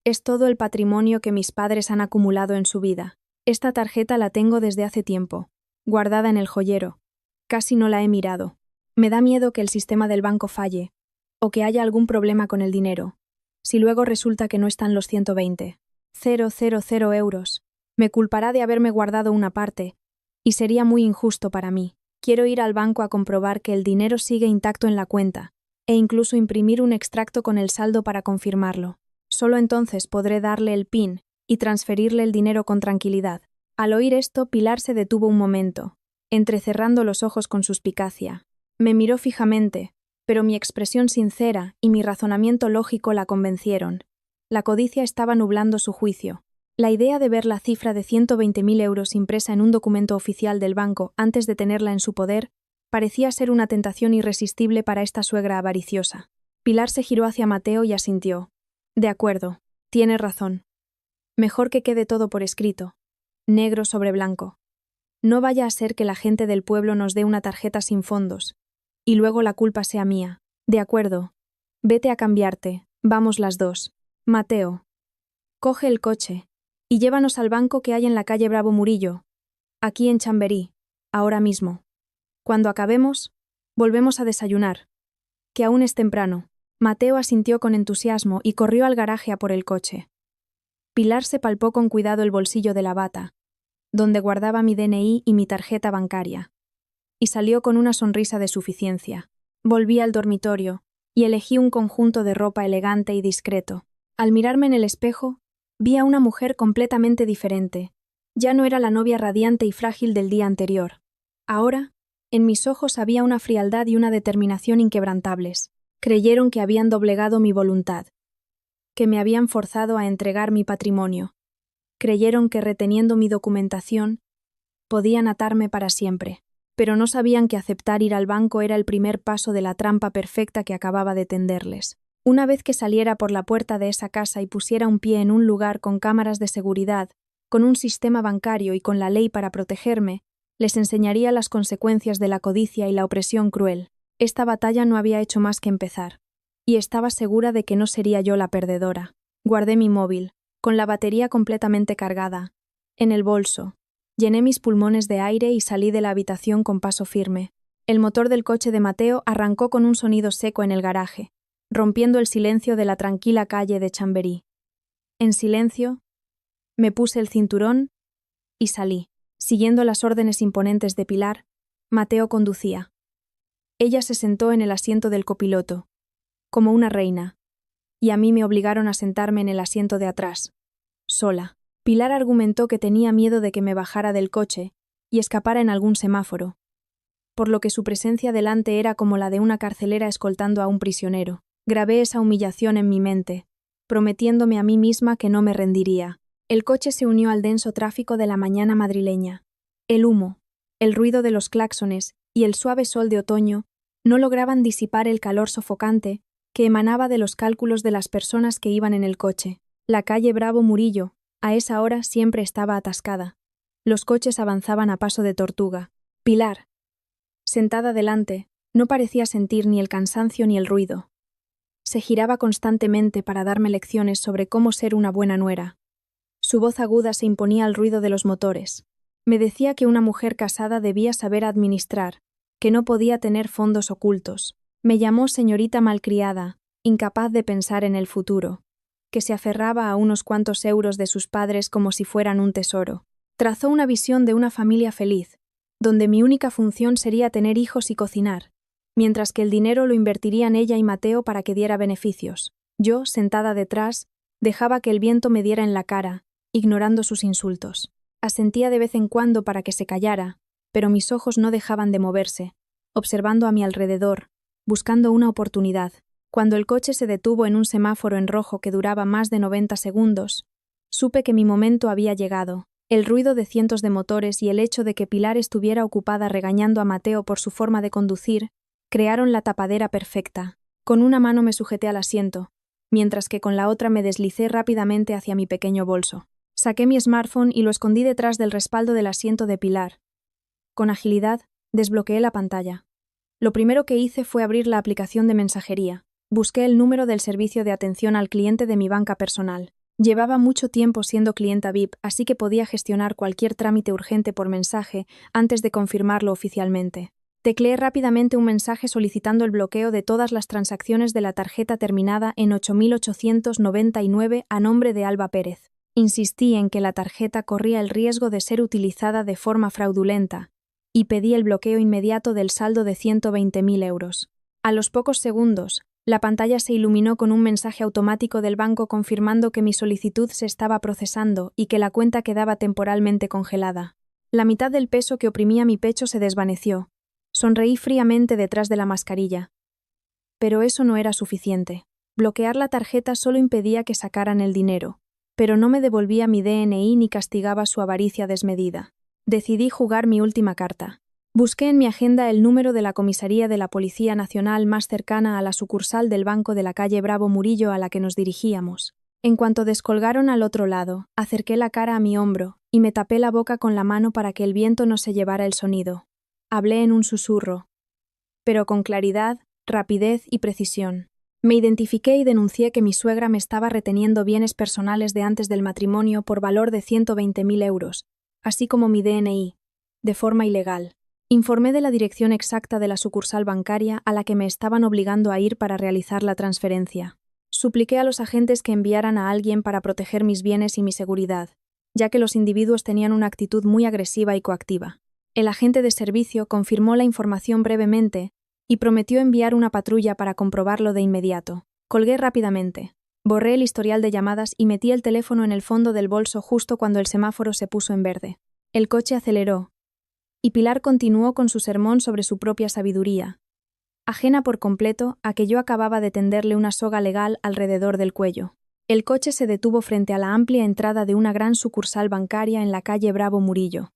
Es todo el patrimonio que mis padres han acumulado en su vida. Esta tarjeta la tengo desde hace tiempo, guardada en el joyero. Casi no la he mirado. Me da miedo que el sistema del banco falle, o que haya algún problema con el dinero. Si luego resulta que no están los 120.000 euros, me culpará de haberme guardado una parte, y sería muy injusto para mí. Quiero ir al banco a comprobar que el dinero sigue intacto en la cuenta, e incluso imprimir un extracto con el saldo para confirmarlo. Solo entonces podré darle el PIN y transferirle el dinero con tranquilidad. Al oír esto, Pilar se detuvo un momento, entrecerrando los ojos con suspicacia. Me miró fijamente, pero mi expresión sincera y mi razonamiento lógico la convencieron. La codicia estaba nublando su juicio. La idea de ver la cifra de 120.000 euros impresa en un documento oficial del banco antes de tenerla en su poder parecía ser una tentación irresistible para esta suegra avariciosa. Pilar se giró hacia Mateo y asintió. De acuerdo, tiene razón. Mejor que quede todo por escrito, negro sobre blanco. No vaya a ser que la gente del pueblo nos dé una tarjeta sin fondos, y luego la culpa sea mía. De acuerdo. Vete a cambiarte, vamos las dos. Mateo. Coge el coche, y llévanos al banco que hay en la calle Bravo Murillo, aquí en Chamberí, ahora mismo. Cuando acabemos, volvemos a desayunar. Que aún es temprano. Mateo asintió con entusiasmo y corrió al garaje a por el coche. Pilar se palpó con cuidado el bolsillo de la bata, donde guardaba mi DNI y mi tarjeta bancaria, y salió con una sonrisa de suficiencia. Volví al dormitorio y elegí un conjunto de ropa elegante y discreto. Al mirarme en el espejo, vi a una mujer completamente diferente. Ya no era la novia radiante y frágil del día anterior. Ahora, en mis ojos había una frialdad y una determinación inquebrantables. Creyeron que habían doblegado mi voluntad, que me habían forzado a entregar mi patrimonio. Creyeron que reteniendo mi documentación, podían atarme para siempre, pero no sabían que aceptar ir al banco era el primer paso de la trampa perfecta que acababa de tenderles. Una vez que saliera por la puerta de esa casa y pusiera un pie en un lugar con cámaras de seguridad, con un sistema bancario y con la ley para protegerme, les enseñaría las consecuencias de la codicia y la opresión cruel. Esta batalla no había hecho más que empezar, y estaba segura de que no sería yo la perdedora. Guardé mi móvil, con la batería completamente cargada, en el bolso. Llené mis pulmones de aire y salí de la habitación con paso firme. El motor del coche de Mateo arrancó con un sonido seco en el garaje, rompiendo el silencio de la tranquila calle de Chamberí. En silencio, me puse el cinturón y salí. Siguiendo las órdenes imponentes de Pilar, Mateo conducía. Ella se sentó en el asiento del copiloto, como una reina, y a mí me obligaron a sentarme en el asiento de atrás, sola. Pilar argumentó que tenía miedo de que me bajara del coche y escapara en algún semáforo, por lo que su presencia delante era como la de una carcelera escoltando a un prisionero. Grabé esa humillación en mi mente, prometiéndome a mí misma que no me rendiría. El coche se unió al denso tráfico de la mañana madrileña. El humo, el ruido de los claxones y el suave sol de otoño no lograban disipar el calor sofocante que emanaba de los cálculos de las personas que iban en el coche. La calle Bravo Murillo, a esa hora, siempre estaba atascada. Los coches avanzaban a paso de tortuga. Pilar, sentada delante, no parecía sentir ni el cansancio ni el ruido. Se giraba constantemente para darme lecciones sobre cómo ser una buena nuera. Su voz aguda se imponía al ruido de los motores. Me decía que una mujer casada debía saber administrar, que no podía tener fondos ocultos. Me llamó señorita malcriada, incapaz de pensar en el futuro, que se aferraba a unos cuantos euros de sus padres como si fueran un tesoro. Trazó una visión de una familia feliz, donde mi única función sería tener hijos y cocinar, mientras que el dinero lo invertirían ella y Mateo para que diera beneficios. Yo, sentada detrás, dejaba que el viento me diera en la cara, ignorando sus insultos. Asentía de vez en cuando para que se callara, pero mis ojos no dejaban de moverse, observando a mi alrededor, buscando una oportunidad. Cuando el coche se detuvo en un semáforo en rojo que duraba más de 90 segundos, supe que mi momento había llegado. El ruido de cientos de motores y el hecho de que Pilar estuviera ocupada regañando a Mateo por su forma de conducir crearon la tapadera perfecta. Con una mano me sujeté al asiento, mientras que con la otra me deslicé rápidamente hacia mi pequeño bolso. Saqué mi smartphone y lo escondí detrás del respaldo del asiento de Pilar. Con agilidad, desbloqueé la pantalla. Lo primero que hice fue abrir la aplicación de mensajería. Busqué el número del servicio de atención al cliente de mi banca personal. Llevaba mucho tiempo siendo clienta VIP, así que podía gestionar cualquier trámite urgente por mensaje antes de confirmarlo oficialmente. Tecleé rápidamente un mensaje solicitando el bloqueo de todas las transacciones de la tarjeta terminada en 8899 a nombre de Alba Pérez. Insistí en que la tarjeta corría el riesgo de ser utilizada de forma fraudulenta y pedí el bloqueo inmediato del saldo de 120.000 euros. A los pocos segundos, la pantalla se iluminó con un mensaje automático del banco confirmando que mi solicitud se estaba procesando y que la cuenta quedaba temporalmente congelada. La mitad del peso que oprimía mi pecho se desvaneció. Sonreí fríamente detrás de la mascarilla. Pero eso no era suficiente. Bloquear la tarjeta solo impedía que sacaran el dinero, pero no me devolvía mi DNI ni castigaba su avaricia desmedida. Decidí jugar mi última carta. Busqué en mi agenda el número de la comisaría de la Policía Nacional más cercana a la sucursal del banco de la calle Bravo Murillo a la que nos dirigíamos. En cuanto descolgaron al otro lado, acerqué la cara a mi hombro y me tapé la boca con la mano para que el viento no se llevara el sonido. Hablé en un susurro, pero con claridad, rapidez y precisión. Me identifiqué y denuncié que mi suegra me estaba reteniendo bienes personales de antes del matrimonio por valor de 120.000 euros, así como mi DNI, de forma ilegal. Informé de la dirección exacta de la sucursal bancaria a la que me estaban obligando a ir para realizar la transferencia. Supliqué a los agentes que enviaran a alguien para proteger mis bienes y mi seguridad, ya que los individuos tenían una actitud muy agresiva y coactiva. El agente de servicio confirmó la información brevemente y prometió enviar una patrulla para comprobarlo de inmediato. Colgué rápidamente. Borré el historial de llamadas y metí el teléfono en el fondo del bolso justo cuando el semáforo se puso en verde. El coche aceleró, y Pilar continuó con su sermón sobre su propia sabiduría, ajena por completo a que yo acababa de tenderle una soga legal alrededor del cuello. El coche se detuvo frente a la amplia entrada de una gran sucursal bancaria en la calle Bravo Murillo.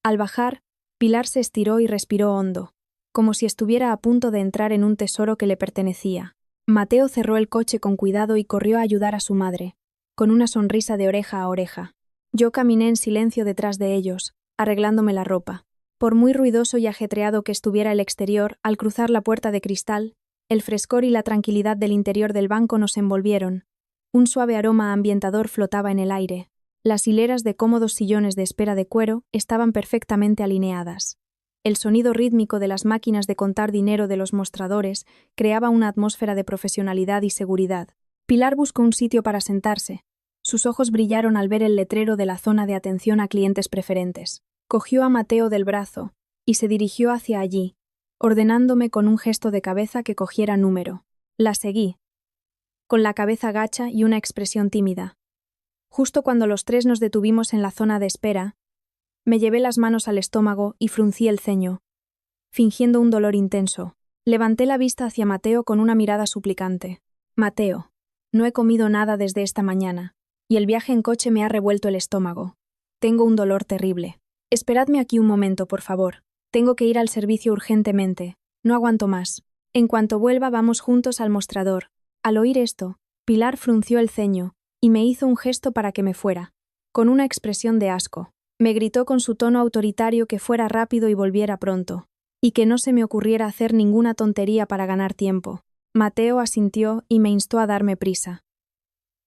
Al bajar, Pilar se estiró y respiró hondo, como si estuviera a punto de entrar en un tesoro que le pertenecía. Mateo cerró el coche con cuidado y corrió a ayudar a su madre, con una sonrisa de oreja a oreja. Yo caminé en silencio detrás de ellos, arreglándome la ropa. Por muy ruidoso y ajetreado que estuviera el exterior, al cruzar la puerta de cristal, el frescor y la tranquilidad del interior del banco nos envolvieron. Un suave aroma ambientador flotaba en el aire. Las hileras de cómodos sillones de espera de cuero estaban perfectamente alineadas. El sonido rítmico de las máquinas de contar dinero de los mostradores creaba una atmósfera de profesionalidad y seguridad. Pilar buscó un sitio para sentarse. Sus ojos brillaron al ver el letrero de la zona de atención a clientes preferentes. Cogió a Mateo del brazo y se dirigió hacia allí, ordenándome con un gesto de cabeza que cogiera número. La seguí, con la cabeza gacha y una expresión tímida. Justo cuando los tres nos detuvimos en la zona de espera, me llevé las manos al estómago y fruncí el ceño, fingiendo un dolor intenso. Levanté la vista hacia Mateo con una mirada suplicante. Mateo, no he comido nada desde esta mañana, y el viaje en coche me ha revuelto el estómago. Tengo un dolor terrible. Esperadme aquí un momento, por favor. Tengo que ir al servicio urgentemente. No aguanto más. En cuanto vuelva, vamos juntos al mostrador. Al oír esto, Pilar frunció el ceño y me hizo un gesto para que me fuera, con una expresión de asco. Me gritó con su tono autoritario que fuera rápido y volviera pronto, y que no se me ocurriera hacer ninguna tontería para ganar tiempo. Mateo asintió y me instó a darme prisa.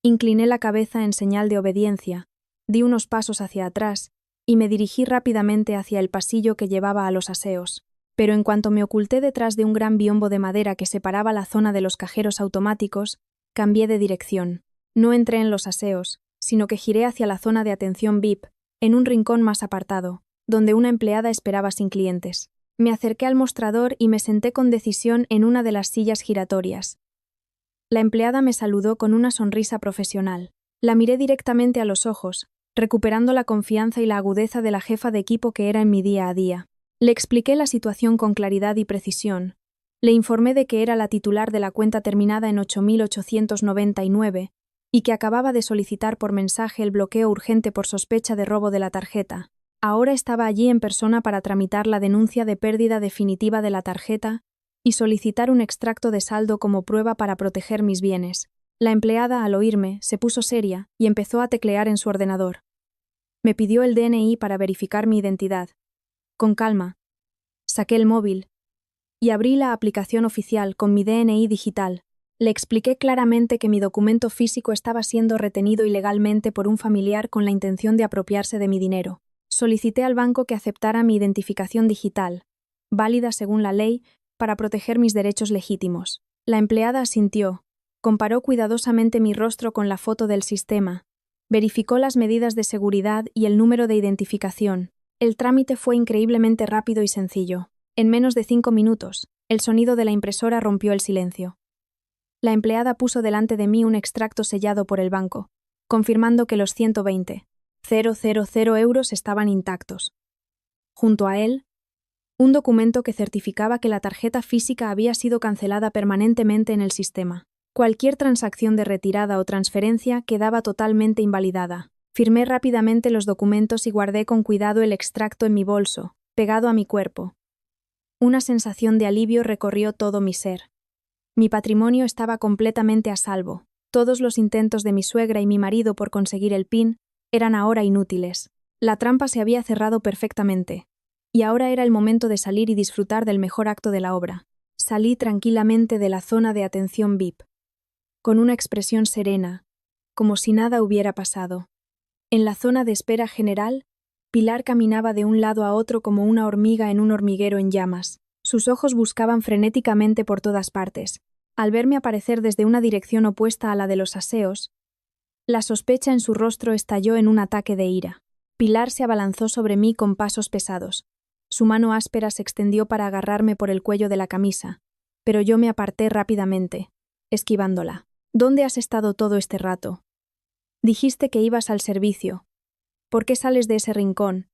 Incliné la cabeza en señal de obediencia, di unos pasos hacia atrás y me dirigí rápidamente hacia el pasillo que llevaba a los aseos. Pero en cuanto me oculté detrás de un gran biombo de madera que separaba la zona de los cajeros automáticos, cambié de dirección. No entré en los aseos, sino que giré hacia la zona de atención VIP, en un rincón más apartado, donde una empleada esperaba sin clientes. Me acerqué al mostrador y me senté con decisión en una de las sillas giratorias. La empleada me saludó con una sonrisa profesional. La miré directamente a los ojos, recuperando la confianza y la agudeza de la jefa de equipo que era en mi día a día. Le expliqué la situación con claridad y precisión. Le informé de que era la titular de la cuenta terminada en 8.899 y que acababa de solicitar por mensaje el bloqueo urgente por sospecha de robo de la tarjeta. Ahora estaba allí en persona para tramitar la denuncia de pérdida definitiva de la tarjeta y solicitar un extracto de saldo como prueba para proteger mis bienes. La empleada, al oírme, se puso seria y empezó a teclear en su ordenador. Me pidió el DNI para verificar mi identidad. Con calma, saqué el móvil y abrí la aplicación oficial con mi DNI digital. Le expliqué claramente que mi documento físico estaba siendo retenido ilegalmente por un familiar con la intención de apropiarse de mi dinero. Solicité al banco que aceptara mi identificación digital, válida según la ley, para proteger mis derechos legítimos. La empleada asintió, comparó cuidadosamente mi rostro con la foto del sistema, verificó las medidas de seguridad y el número de identificación. El trámite fue increíblemente rápido y sencillo. En menos de 5 minutos, el sonido de la impresora rompió el silencio. La empleada puso delante de mí un extracto sellado por el banco, confirmando que los 120.000 euros estaban intactos. Junto a él, un documento que certificaba que la tarjeta física había sido cancelada permanentemente en el sistema. Cualquier transacción de retirada o transferencia quedaba totalmente invalidada. Firmé rápidamente los documentos y guardé con cuidado el extracto en mi bolso, pegado a mi cuerpo. Una sensación de alivio recorrió todo mi ser. Mi patrimonio estaba completamente a salvo. Todos los intentos de mi suegra y mi marido por conseguir el PIN eran ahora inútiles. La trampa se había cerrado perfectamente. Y ahora era el momento de salir y disfrutar del mejor acto de la obra. Salí tranquilamente de la zona de atención VIP, con una expresión serena, como si nada hubiera pasado. En la zona de espera general, Pilar caminaba de un lado a otro como una hormiga en un hormiguero en llamas. Sus ojos buscaban frenéticamente por todas partes. Al verme aparecer desde una dirección opuesta a la de los aseos, la sospecha en su rostro estalló en un ataque de ira. Pilar se abalanzó sobre mí con pasos pesados. Su mano áspera se extendió para agarrarme por el cuello de la camisa, pero yo me aparté rápidamente, esquivándola. ¿Dónde has estado todo este rato? Dijiste que ibas al servicio. ¿Por qué sales de ese rincón?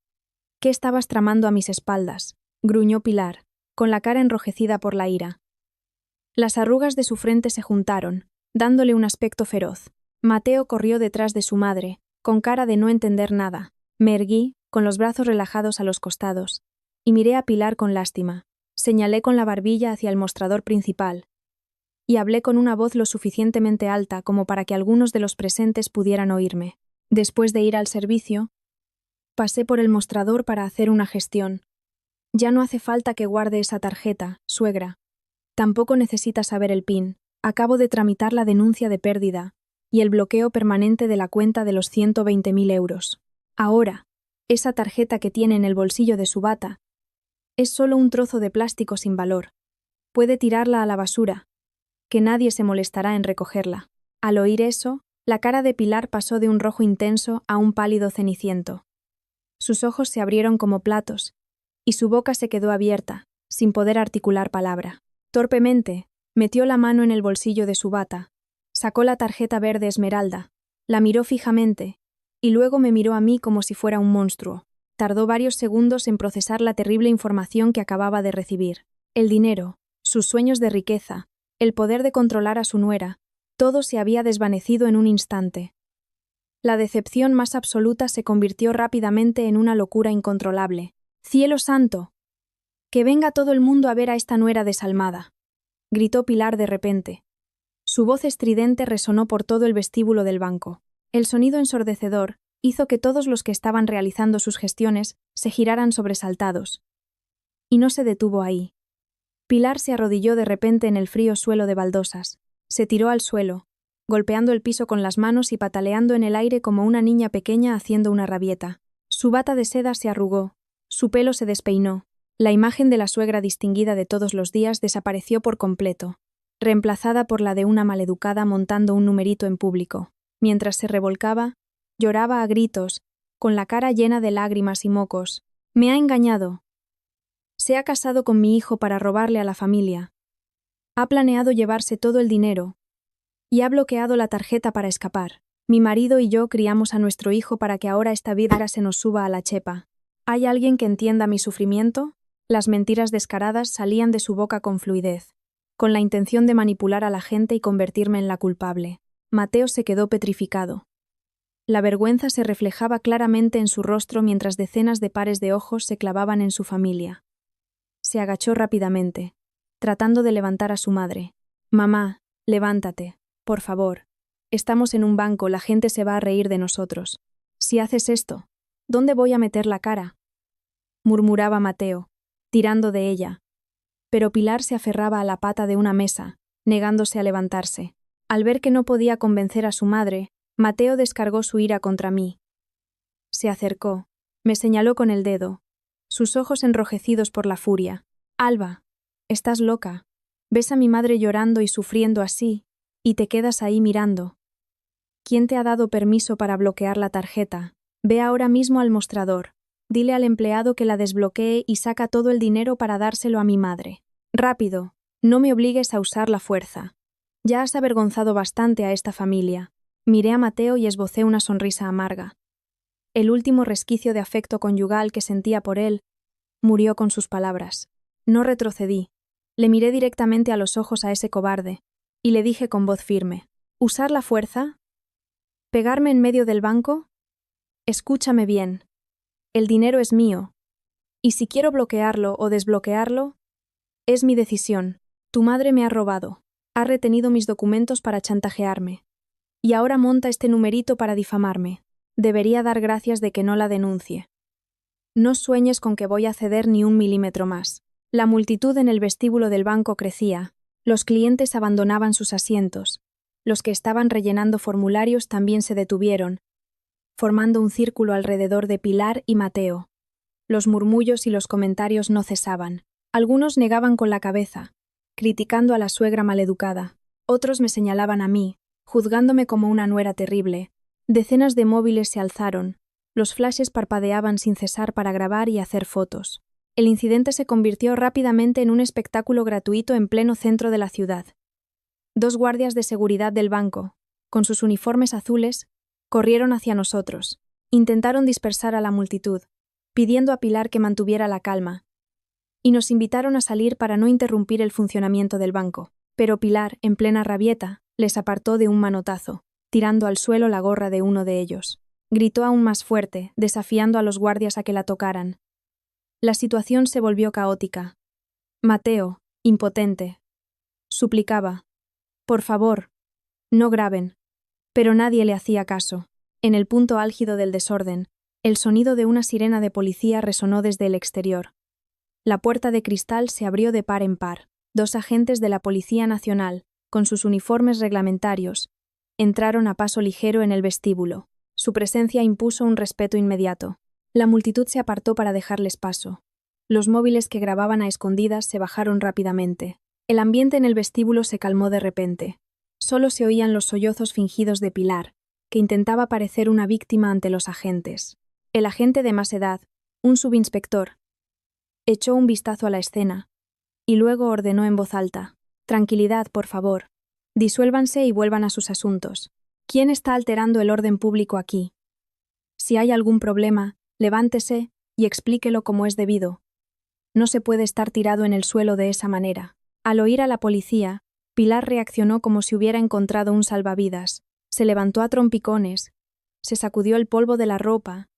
¿Qué estabas tramando a mis espaldas? Gruñó Pilar, con la cara enrojecida por la ira. Las arrugas de su frente se juntaron, dándole un aspecto feroz. Mateo corrió detrás de su madre, con cara de no entender nada. Me erguí, con los brazos relajados a los costados, y miré a Pilar con lástima. Señalé con la barbilla hacia el mostrador principal, y hablé con una voz lo suficientemente alta como para que algunos de los presentes pudieran oírme. Después de ir al servicio, pasé por el mostrador para hacer una gestión. Ya no hace falta que guarde esa tarjeta, suegra. Tampoco necesita saber el PIN. Acabo de tramitar la denuncia de pérdida y el bloqueo permanente de la cuenta de los 120.000 euros. Ahora, esa tarjeta que tiene en el bolsillo de su bata es solo un trozo de plástico sin valor. Puede tirarla a la basura, que nadie se molestará en recogerla. Al oír eso, la cara de Pilar pasó de un rojo intenso a un pálido ceniciento. Sus ojos se abrieron como platos, y su boca se quedó abierta, sin poder articular palabra. Torpemente, metió la mano en el bolsillo de su bata, sacó la tarjeta verde esmeralda, la miró fijamente, y luego me miró a mí como si fuera un monstruo. Tardó varios segundos en procesar la terrible información que acababa de recibir. El dinero, sus sueños de riqueza, el poder de controlar a su nuera, todo se había desvanecido en un instante. La decepción más absoluta se convirtió rápidamente en una locura incontrolable. ¡Cielo santo! ¡Que venga todo el mundo a ver a esta nuera desalmada!, gritó Pilar de repente. Su voz estridente resonó por todo el vestíbulo del banco. El sonido ensordecedor hizo que todos los que estaban realizando sus gestiones se giraran sobresaltados. Y no se detuvo ahí. Pilar se arrodilló de repente en el frío suelo de baldosas. Se tiró al suelo, golpeando el piso con las manos y pataleando en el aire como una niña pequeña haciendo una rabieta. Su bata de seda se arrugó, su pelo se despeinó. La imagen de la suegra distinguida de todos los días desapareció por completo, reemplazada por la de una maleducada montando un numerito en público. Mientras se revolcaba, lloraba a gritos, con la cara llena de lágrimas y mocos. «Me ha engañado. Se ha casado con mi hijo para robarle a la familia. Ha planeado llevarse todo el dinero y ha bloqueado la tarjeta para escapar. Mi marido y yo criamos a nuestro hijo para que ahora esta vida se nos suba a la chepa. ¿Hay alguien que entienda mi sufrimiento?». Las mentiras descaradas salían de su boca con fluidez, con la intención de manipular a la gente y convertirme en la culpable. Mateo se quedó petrificado. La vergüenza se reflejaba claramente en su rostro mientras decenas de pares de ojos se clavaban en su familia. Se agachó rápidamente, tratando de levantar a su madre. «Mamá, levántate, por favor. Estamos en un banco, la gente se va a reír de nosotros. Si haces esto, ¿dónde voy a meter la cara?», murmuraba Mateo, tirando de ella. Pero Pilar se aferraba a la pata de una mesa, negándose a levantarse. Al ver que no podía convencer a su madre, Mateo descargó su ira contra mí. Se acercó, me señaló con el dedo, sus ojos enrojecidos por la furia. «Alba, estás loca. Ves a mi madre llorando y sufriendo así, y te quedas ahí mirando. ¿Quién te ha dado permiso para bloquear la tarjeta? Ve ahora mismo al mostrador. Dile al empleado que la desbloquee y saca todo el dinero para dárselo a mi madre. Rápido, no me obligues a usar la fuerza. Ya has avergonzado bastante a esta familia». Miré a Mateo y esbocé una sonrisa amarga. El último resquicio de afecto conyugal que sentía por él murió con sus palabras. No retrocedí. Le miré directamente a los ojos a ese cobarde, y le dije con voz firme: ¿usar la fuerza? ¿Pegarme en medio del banco? Escúchame bien. El dinero es mío. Y si quiero bloquearlo o desbloquearlo, es mi decisión. Tu madre me ha robado. Ha retenido mis documentos para chantajearme. Y ahora monta este numerito para difamarme. Debería dar gracias de que no la denuncie. No sueñes con que voy a ceder ni un milímetro más. La multitud en el vestíbulo del banco crecía. Los clientes abandonaban sus asientos. Los que estaban rellenando formularios también se detuvieron, formando un círculo alrededor de Pilar y Mateo. Los murmullos y los comentarios no cesaban. Algunos negaban con la cabeza, criticando a la suegra maleducada. Otros me señalaban a mí, juzgándome como una nuera terrible. Decenas de móviles se alzaron. Los flashes parpadeaban sin cesar para grabar y hacer fotos. El incidente se convirtió rápidamente en un espectáculo gratuito en pleno centro de la ciudad. 2 guardias de seguridad del banco, con sus uniformes azules, corrieron hacia nosotros. Intentaron dispersar a la multitud, pidiendo a Pilar que mantuviera la calma, y nos invitaron a salir para no interrumpir el funcionamiento del banco. Pero Pilar, en plena rabieta, les apartó de un manotazo, tirando al suelo la gorra de uno de ellos. Gritó aún más fuerte, desafiando a los guardias a que la tocaran. La situación se volvió caótica. Mateo, impotente, suplicaba: «Por favor, no graben». Pero nadie le hacía caso. En el punto álgido del desorden, el sonido de una sirena de policía resonó desde el exterior. La puerta de cristal se abrió de par en par. 2 agentes de la Policía Nacional, con sus uniformes reglamentarios, entraron a paso ligero en el vestíbulo. Su presencia impuso un respeto inmediato. La multitud se apartó para dejarles paso. Los móviles que grababan a escondidas se bajaron rápidamente. El ambiente en el vestíbulo se calmó de repente. Solo se oían los sollozos fingidos de Pilar, que intentaba parecer una víctima ante los agentes. El agente de más edad, un subinspector, echó un vistazo a la escena y luego ordenó en voz alta: «Tranquilidad, por favor. Disuélvanse y vuelvan a sus asuntos. ¿Quién está alterando el orden público aquí? Si hay algún problema, levántese y explíquelo como es debido. No se puede estar tirado en el suelo de esa manera». Al oír a la policía, Pilar reaccionó como si hubiera encontrado un salvavidas. Se levantó a trompicones, se sacudió el polvo de la ropa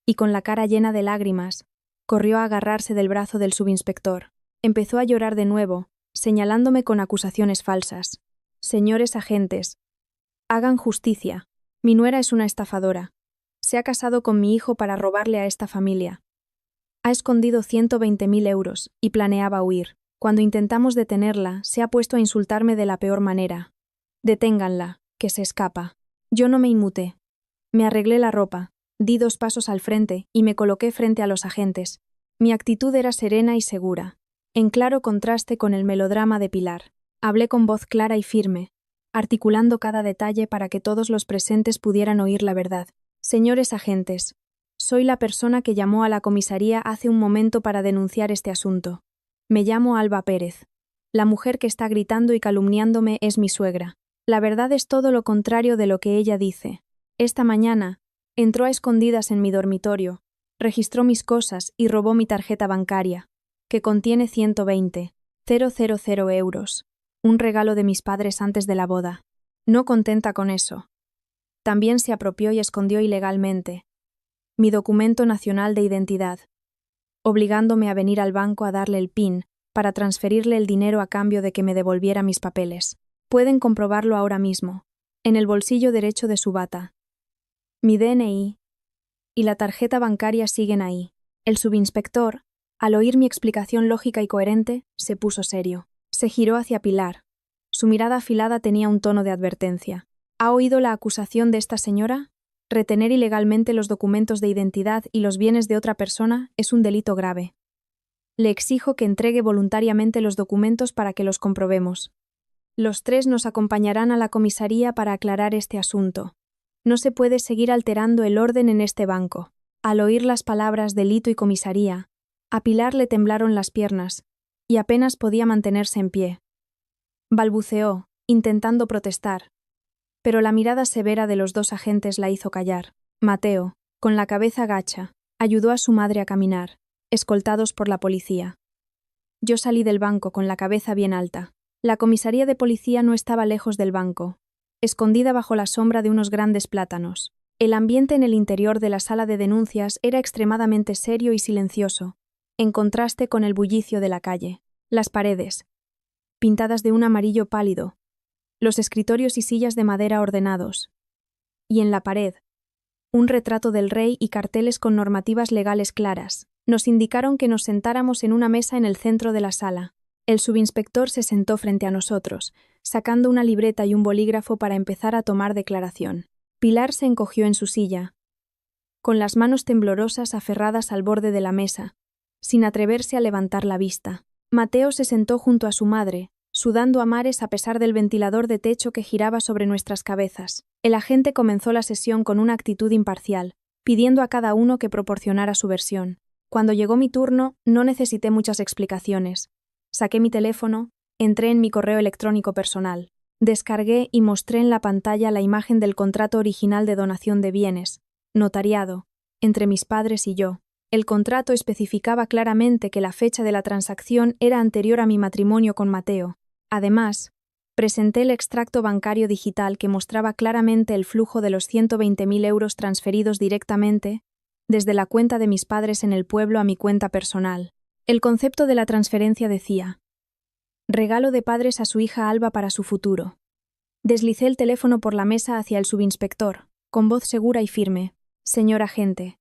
y, con la cara llena de lágrimas, corrió a agarrarse del brazo del subinspector. Empezó a llorar de nuevo, señalándome con acusaciones falsas. «Señores agentes, hagan justicia. Mi nuera es una estafadora. Se ha casado con mi hijo para robarle a esta familia. Ha escondido 120.000 euros y planeaba huir. Cuando intentamos detenerla, se ha puesto a insultarme de la peor manera. Deténganla, que se escapa». Yo no me inmuté. Me arreglé la ropa, di 2 pasos al frente y me coloqué frente a los agentes. Mi actitud era serena y segura, en claro contraste con el melodrama de Pilar. Hablé con voz clara y firme, articulando cada detalle para que todos los presentes pudieran oír la verdad. «Señores agentes, soy la persona que llamó a la comisaría hace un momento para denunciar este asunto. Me llamo Alba Pérez. La mujer que está gritando y calumniándome es mi suegra. La verdad es todo lo contrario de lo que ella dice. Esta mañana entró a escondidas en mi dormitorio, registró mis cosas y robó mi tarjeta bancaria, que contiene 120.000 euros, un regalo de mis padres antes de la boda. No contenta con eso, también se apropió y escondió ilegalmente mi documento nacional de identidad, obligándome a venir al banco a darle el PIN para transferirle el dinero a cambio de que me devolviera mis papeles. Pueden comprobarlo ahora mismo, en el bolsillo derecho de su bata. Mi DNI y la tarjeta bancaria siguen ahí». El subinspector, al oír mi explicación lógica y coherente, se puso serio. Se giró hacia Pilar. Su mirada afilada tenía un tono de advertencia. «¿Ha oído la acusación de esta señora? Retener ilegalmente los documentos de identidad y los bienes de otra persona es un delito grave. Le exijo que entregue voluntariamente los documentos para que los comprobemos. Los 3 nos acompañarán a la comisaría para aclarar este asunto. No se puede seguir alterando el orden en este banco». Al oír las palabras delito y comisaría, a Pilar le temblaron las piernas y apenas podía mantenerse en pie. Balbuceó, intentando protestar, pero la mirada severa de los 2 agentes la hizo callar. Mateo, con la cabeza gacha, ayudó a su madre a caminar, escoltados por la policía. Yo salí del banco con la cabeza bien alta. La comisaría de policía no estaba lejos del banco, escondida bajo la sombra de unos grandes plátanos. El ambiente en el interior de la sala de denuncias era extremadamente serio y silencioso, en contraste con el bullicio de la calle. Las paredes, pintadas de un amarillo pálido, los escritorios y sillas de madera ordenados, y en la pared, un retrato del rey y carteles con normativas legales claras, nos indicaron que nos sentáramos en una mesa en el centro de la sala. El subinspector se sentó frente a nosotros, sacando una libreta y un bolígrafo para empezar a tomar declaración. Pilar se encogió en su silla, con las manos temblorosas aferradas al borde de la mesa, sin atreverse a levantar la vista. Mateo se sentó junto a su madre, sudando a mares a pesar del ventilador de techo que giraba sobre nuestras cabezas. El agente comenzó la sesión con una actitud imparcial, pidiendo a cada uno que proporcionara su versión. Cuando llegó mi turno, no necesité muchas explicaciones. Saqué mi teléfono, entré en mi correo electrónico personal, descargué y mostré en la pantalla la imagen del contrato original de donación de bienes, notariado, entre mis padres y yo. El contrato especificaba claramente que la fecha de la transacción era anterior a mi matrimonio con Mateo. Además, presenté el extracto bancario digital que mostraba claramente el flujo de los 120.000 euros transferidos directamente desde la cuenta de mis padres en el pueblo a mi cuenta personal. El concepto de la transferencia decía: regalo de padres a su hija Alba para su futuro. Deslicé el teléfono por la mesa hacia el subinspector, con voz segura y firme. Señor agente,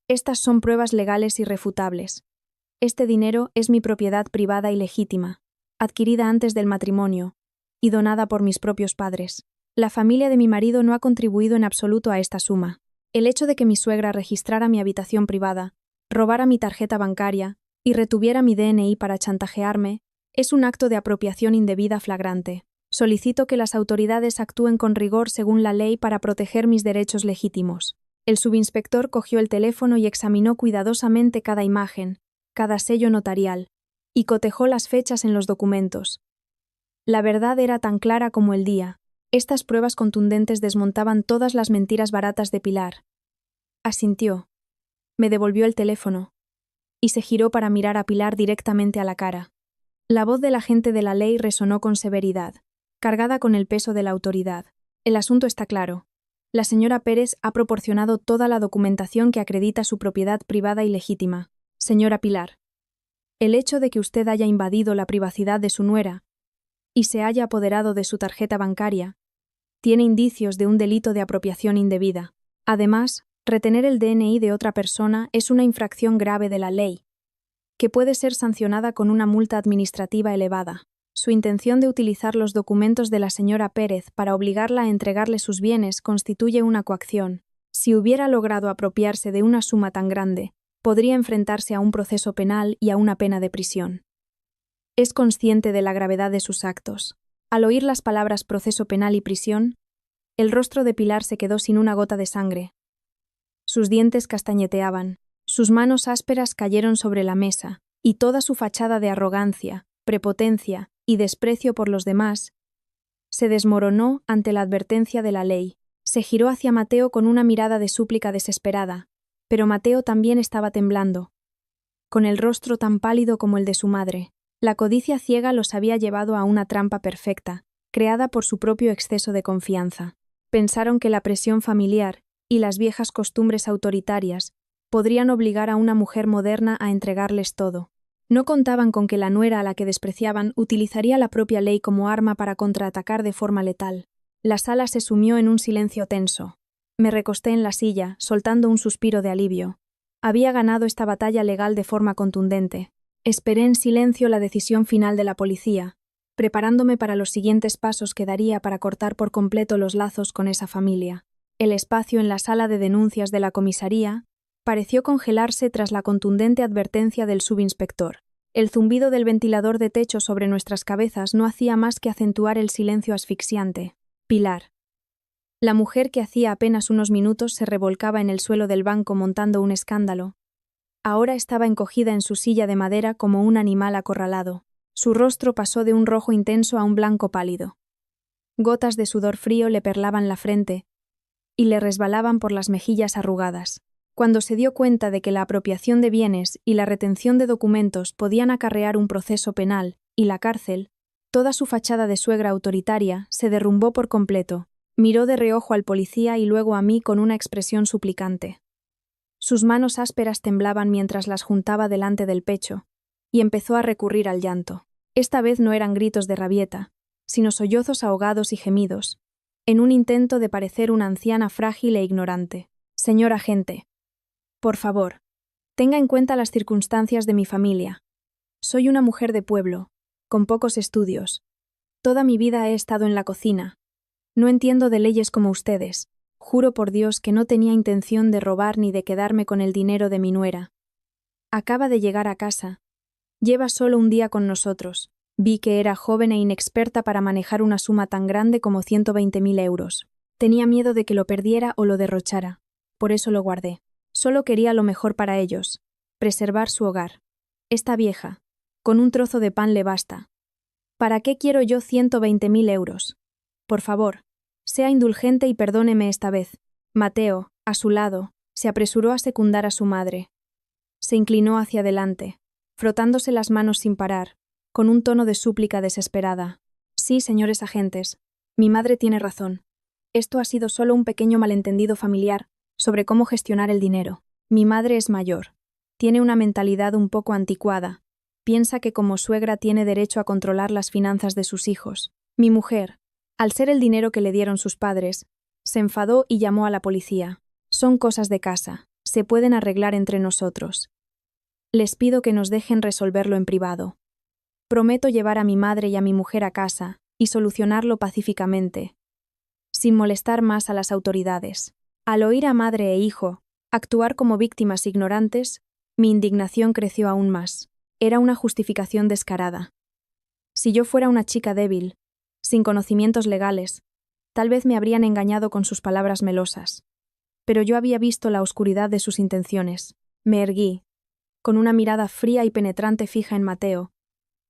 estas son pruebas legales irrefutables. Este dinero es mi propiedad privada y legítima, adquirida antes del matrimonio y donada por mis propios padres. La familia de mi marido no ha contribuido en absoluto a esta suma. El hecho de que mi suegra registrara mi habitación privada, robara mi tarjeta bancaria y retuviera mi DNI para chantajearme es un acto de apropiación indebida flagrante. Solicito que las autoridades actúen con rigor según la ley para proteger mis derechos legítimos. El subinspector cogió el teléfono y examinó cuidadosamente cada imagen, cada sello notarial, y cotejó las fechas en los documentos. La verdad era tan clara como el día. Estas pruebas contundentes desmontaban todas las mentiras baratas de Pilar. Asintió. Me devolvió el teléfono y se giró para mirar a Pilar directamente a la cara. La voz del agente de la ley resonó con severidad, cargada con el peso de la autoridad. El asunto está claro. La señora Pérez ha proporcionado toda la documentación que acredita su propiedad privada y legítima. Señora Pilar, el hecho de que usted haya invadido la privacidad de su nuera y se haya apoderado de su tarjeta bancaria tiene indicios de un delito de apropiación indebida. Además, retener el DNI de otra persona es una infracción grave de la ley, que puede ser sancionada con una multa administrativa elevada. Su intención de utilizar los documentos de la señora Pérez para obligarla a entregarle sus bienes constituye una coacción. Si hubiera logrado apropiarse de una suma tan grande, podría enfrentarse a un proceso penal y a una pena de prisión. Es consciente de la gravedad de sus actos. Al oír las palabras proceso penal y prisión, el rostro de Pilar se quedó sin una gota de sangre. Sus dientes castañeteaban, sus manos ásperas cayeron sobre la mesa, y toda su fachada de arrogancia, prepotencia y desprecio por los demás se desmoronó ante la advertencia de la ley. Se giró hacia Mateo con una mirada de súplica desesperada, pero Mateo también estaba temblando, con el rostro tan pálido como el de su madre. La codicia ciega los había llevado a una trampa perfecta, creada por su propio exceso de confianza. Pensaron que la presión familiar y las viejas costumbres autoritarias podrían obligar a una mujer moderna a entregarles todo. No contaban con que la nuera a la que despreciaban utilizaría la propia ley como arma para contraatacar de forma letal. La sala se sumió en un silencio tenso. Me recosté en la silla, soltando un suspiro de alivio. Había ganado esta batalla legal de forma contundente. Esperé en silencio la decisión final de la policía, preparándome para los siguientes pasos que daría para cortar por completo los lazos con esa familia. El espacio en la sala de denuncias de la comisaría pareció congelarse tras la contundente advertencia del subinspector. El zumbido del ventilador de techo sobre nuestras cabezas no hacía más que acentuar el silencio asfixiante. Pilar. La mujer que hacía apenas unos minutos se revolcaba en el suelo del banco montando un escándalo. Ahora estaba encogida en su silla de madera como un animal acorralado. Su rostro pasó de un rojo intenso a un blanco pálido. Gotas de sudor frío le perlaban la frente y le resbalaban por las mejillas arrugadas. Cuando se dio cuenta de que la apropiación de bienes y la retención de documentos podían acarrear un proceso penal y la cárcel, Toda su fachada de suegra autoritaria se derrumbó por completo. Miró de reojo al policía y luego a mí con una expresión suplicante. Sus manos ásperas temblaban mientras las juntaba delante del pecho, y empezó a recurrir al llanto. Esta vez no eran gritos de rabieta, sino sollozos ahogados y gemidos, en un intento de parecer una anciana frágil e ignorante. Señor agente, por favor, tenga en cuenta las circunstancias de mi familia. Soy una mujer de pueblo, con pocos estudios. Toda mi vida he estado en la cocina. No entiendo de leyes como ustedes. Juro por Dios que no tenía intención de robar ni de quedarme con el dinero de mi nuera. Acaba de llegar a casa. Lleva solo un día con nosotros. Vi que era joven e inexperta para manejar una suma tan grande como 120.000 euros. Tenía miedo de que lo perdiera o lo derrochara. Por eso lo guardé. Solo quería lo mejor para ellos. Preservar su hogar. Esta vieja, con un trozo de pan le basta. ¿Para qué quiero yo 120.000 euros? Por favor, sea indulgente y perdóneme esta vez. Mateo, a su lado, se apresuró a secundar a su madre. Se inclinó hacia adelante, frotándose las manos sin parar, con un tono de súplica desesperada. Sí, señores agentes, mi madre tiene razón. Esto ha sido solo un pequeño malentendido familiar sobre cómo gestionar el dinero. Mi madre es mayor. Tiene una mentalidad un poco anticuada. Piensa que como suegra tiene derecho a controlar las finanzas de sus hijos. Mi mujer, al ser el dinero que le dieron sus padres, se enfadó y llamó a la policía. Son cosas de casa, se pueden arreglar entre nosotros. Les pido que nos dejen resolverlo en privado. Prometo llevar a mi madre y a mi mujer a casa y solucionarlo pacíficamente, sin molestar más a las autoridades. Al oír a madre e hijo actuar como víctimas ignorantes, mi indignación creció aún más. Era una justificación descarada. Si yo fuera una chica débil, sin conocimientos legales, tal vez me habrían engañado con sus palabras melosas. Pero yo había visto la oscuridad de sus intenciones. Me erguí, con una mirada fría y penetrante fija en Mateo,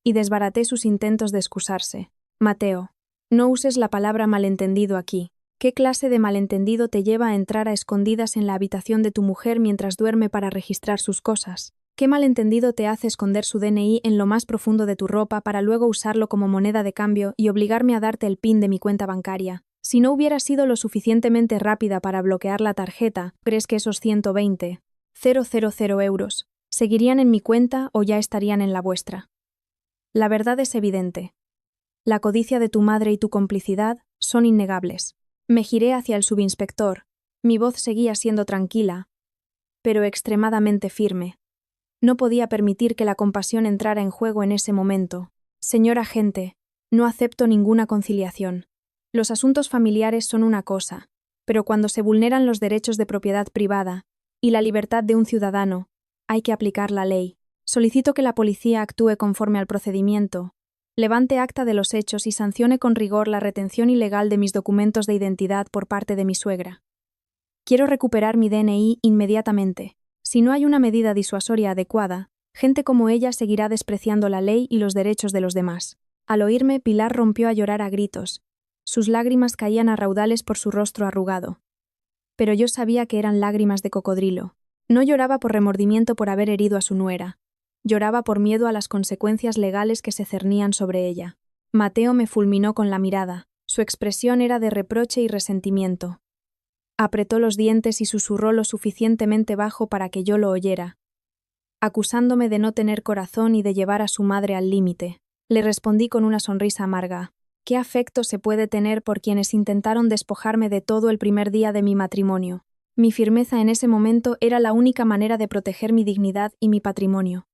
y desbaraté sus intentos de excusarse. Mateo, no uses la palabra malentendido aquí. ¿Qué clase de malentendido te lleva a entrar a escondidas en la habitación de tu mujer mientras duerme para registrar sus cosas? ¿Qué malentendido te hace esconder su DNI en lo más profundo de tu ropa para luego usarlo como moneda de cambio y obligarme a darte el PIN de mi cuenta bancaria? Si no hubiera sido lo suficientemente rápida para bloquear la tarjeta, ¿crees que esos 120.000 euros seguirían en mi cuenta o ya estarían en la vuestra? La verdad es evidente. La codicia de tu madre y tu complicidad son innegables. Me giré hacia el subinspector. Mi voz seguía siendo tranquila, pero extremadamente firme. No podía permitir que la compasión entrara en juego en ese momento. Señor agente, no acepto ninguna conciliación. Los asuntos familiares son una cosa, pero cuando se vulneran los derechos de propiedad privada y la libertad de un ciudadano, hay que aplicar la ley. Solicito que la policía actúe conforme al procedimiento, levante acta de los hechos y sancione con rigor la retención ilegal de mis documentos de identidad por parte de mi suegra. Quiero recuperar mi DNI inmediatamente. Si no hay una medida disuasoria adecuada, gente como ella seguirá despreciando la ley y los derechos de los demás. Al oírme, Pilar rompió a llorar a gritos. Sus lágrimas caían a raudales por su rostro arrugado. Pero yo sabía que eran lágrimas de cocodrilo. No lloraba por remordimiento por haber herido a su nuera. Lloraba por miedo a las consecuencias legales que se cernían sobre ella. Mateo me fulminó con la mirada. Su expresión era de reproche y resentimiento. Apretó los dientes y susurró lo suficientemente bajo para que yo lo oyera, acusándome de no tener corazón y de llevar a su madre al límite. Le respondí con una sonrisa amarga. ¿Qué afecto se puede tener por quienes intentaron despojarme de todo el primer día de mi matrimonio? Mi firmeza en ese momento era la única manera de proteger mi dignidad y mi patrimonio.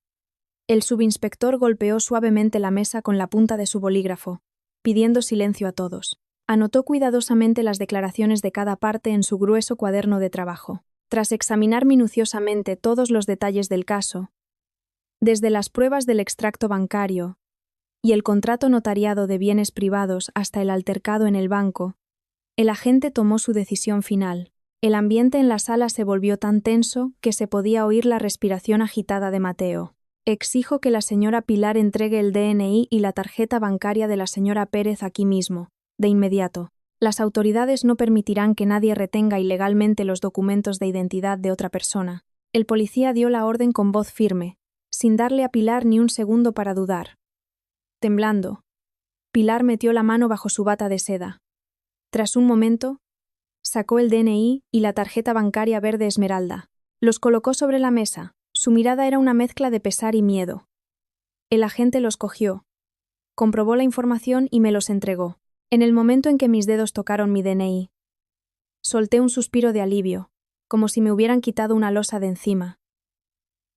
El subinspector golpeó suavemente la mesa con la punta de su bolígrafo, pidiendo silencio a todos. Anotó cuidadosamente las declaraciones de cada parte en su grueso cuaderno de trabajo. Tras examinar minuciosamente todos los detalles del caso, desde las pruebas del extracto bancario y el contrato notariado de bienes privados hasta el altercado en el banco, el agente tomó su decisión final. El ambiente en la sala se volvió tan tenso que se podía oír la respiración agitada de Mateo. Exijo que la señora Pilar entregue el DNI y la tarjeta bancaria de la señora Pérez aquí mismo, de inmediato. Las autoridades no permitirán que nadie retenga ilegalmente los documentos de identidad de otra persona. El policía dio la orden con voz firme, sin darle a Pilar ni un segundo para dudar. Temblando, Pilar metió la mano bajo su bata de seda. Tras un momento, sacó el DNI y la tarjeta bancaria verde esmeralda. Los colocó sobre la mesa. Su mirada era una mezcla de pesar y miedo. El agente los cogió, comprobó la información y me los entregó. En el momento en que mis dedos tocaron mi DNI, solté un suspiro de alivio, como si me hubieran quitado una losa de encima.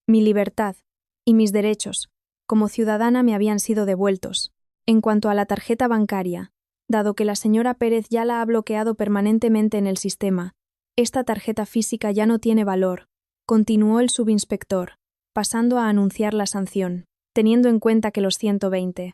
Mi libertad y mis derechos, como ciudadana, me habían sido devueltos. En cuanto a la tarjeta bancaria, dado que la señora Pérez ya la ha bloqueado permanentemente en el sistema, esta tarjeta física ya no tiene valor, continuó el subinspector, pasando a anunciar la sanción, teniendo en cuenta que los 120,000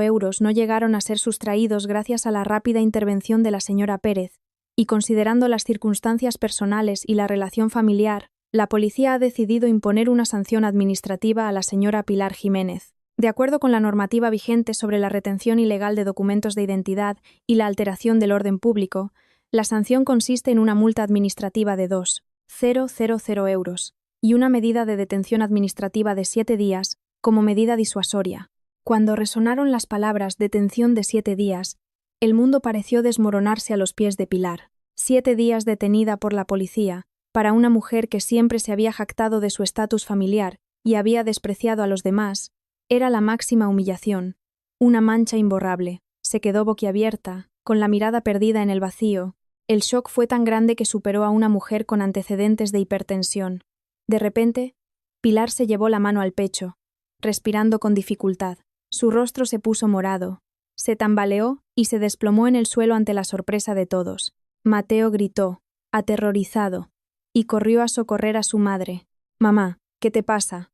euros no llegaron a ser sustraídos gracias a la rápida intervención de la señora Pérez, y considerando las circunstancias personales y la relación familiar, la policía ha decidido imponer una sanción administrativa a la señora Pilar Jiménez. De acuerdo con la normativa vigente sobre la retención ilegal de documentos de identidad y la alteración del orden público, la sanción consiste en una multa administrativa de 2,000 euros y una medida de detención administrativa de 7 días como medida disuasoria. Cuando resonaron las palabras detención de 7 días, el mundo pareció desmoronarse a los pies de Pilar. 7 días detenida por la policía, para una mujer que siempre se había jactado de su estatus familiar y había despreciado a los demás, era la máxima humillación, una mancha imborrable. Se quedó boquiabierta, con la mirada perdida en el vacío. El shock fue tan grande que superó a una mujer con antecedentes de hipertensión. De repente, Pilar se llevó la mano al pecho, respirando con dificultad. Su rostro se puso morado, se tambaleó y se desplomó en el suelo ante la sorpresa de todos. Mateo gritó, aterrorizado, y corrió a socorrer a su madre. «Mamá, ¿qué te pasa?»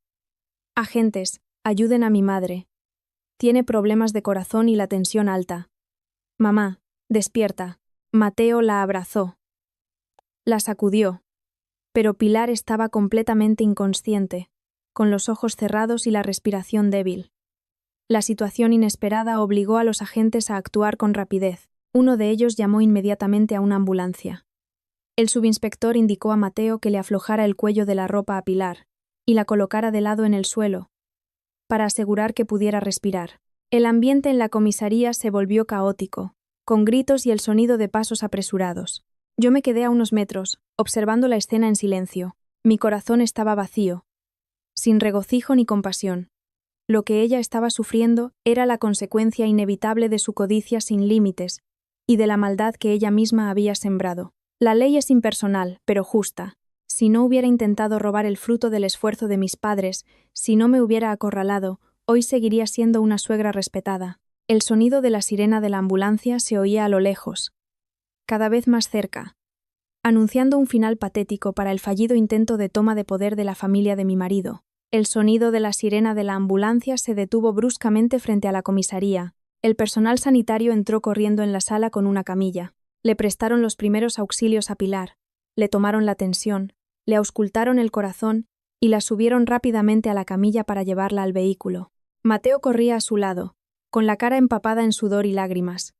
«Agentes, ayuden a mi madre. Tiene problemas de corazón y la tensión alta». «Mamá, despierta». Mateo la abrazó. La sacudió. Pero Pilar estaba completamente inconsciente, con los ojos cerrados y la respiración débil. La situación inesperada obligó a los agentes a actuar con rapidez. Uno de ellos llamó inmediatamente a una ambulancia. El subinspector indicó a Mateo que le aflojara el cuello de la ropa a Pilar y la colocara de lado en el suelo, para asegurar que pudiera respirar. El ambiente en la comisaría se volvió caótico, con gritos y el sonido de pasos apresurados. Yo me quedé a unos metros, observando la escena en silencio. Mi corazón estaba vacío, sin regocijo ni compasión. Lo que ella estaba sufriendo era la consecuencia inevitable de su codicia sin límites y de la maldad que ella misma había sembrado. La ley es impersonal, pero justa. Si no hubiera intentado robar el fruto del esfuerzo de mis padres, si no me hubiera acorralado, hoy seguiría siendo una suegra respetada. El sonido de la sirena de la ambulancia se oía a lo lejos, cada vez más cerca, anunciando un final patético para el fallido intento de toma de poder de la familia de mi marido. El sonido de la sirena de la ambulancia se detuvo bruscamente frente a la comisaría. El personal sanitario entró corriendo en la sala con una camilla. Le prestaron los primeros auxilios a Pilar, le tomaron la tensión, le auscultaron el corazón y la subieron rápidamente a la camilla para llevarla al vehículo. Mateo corría a su lado, con la cara empapada en sudor y lágrimas.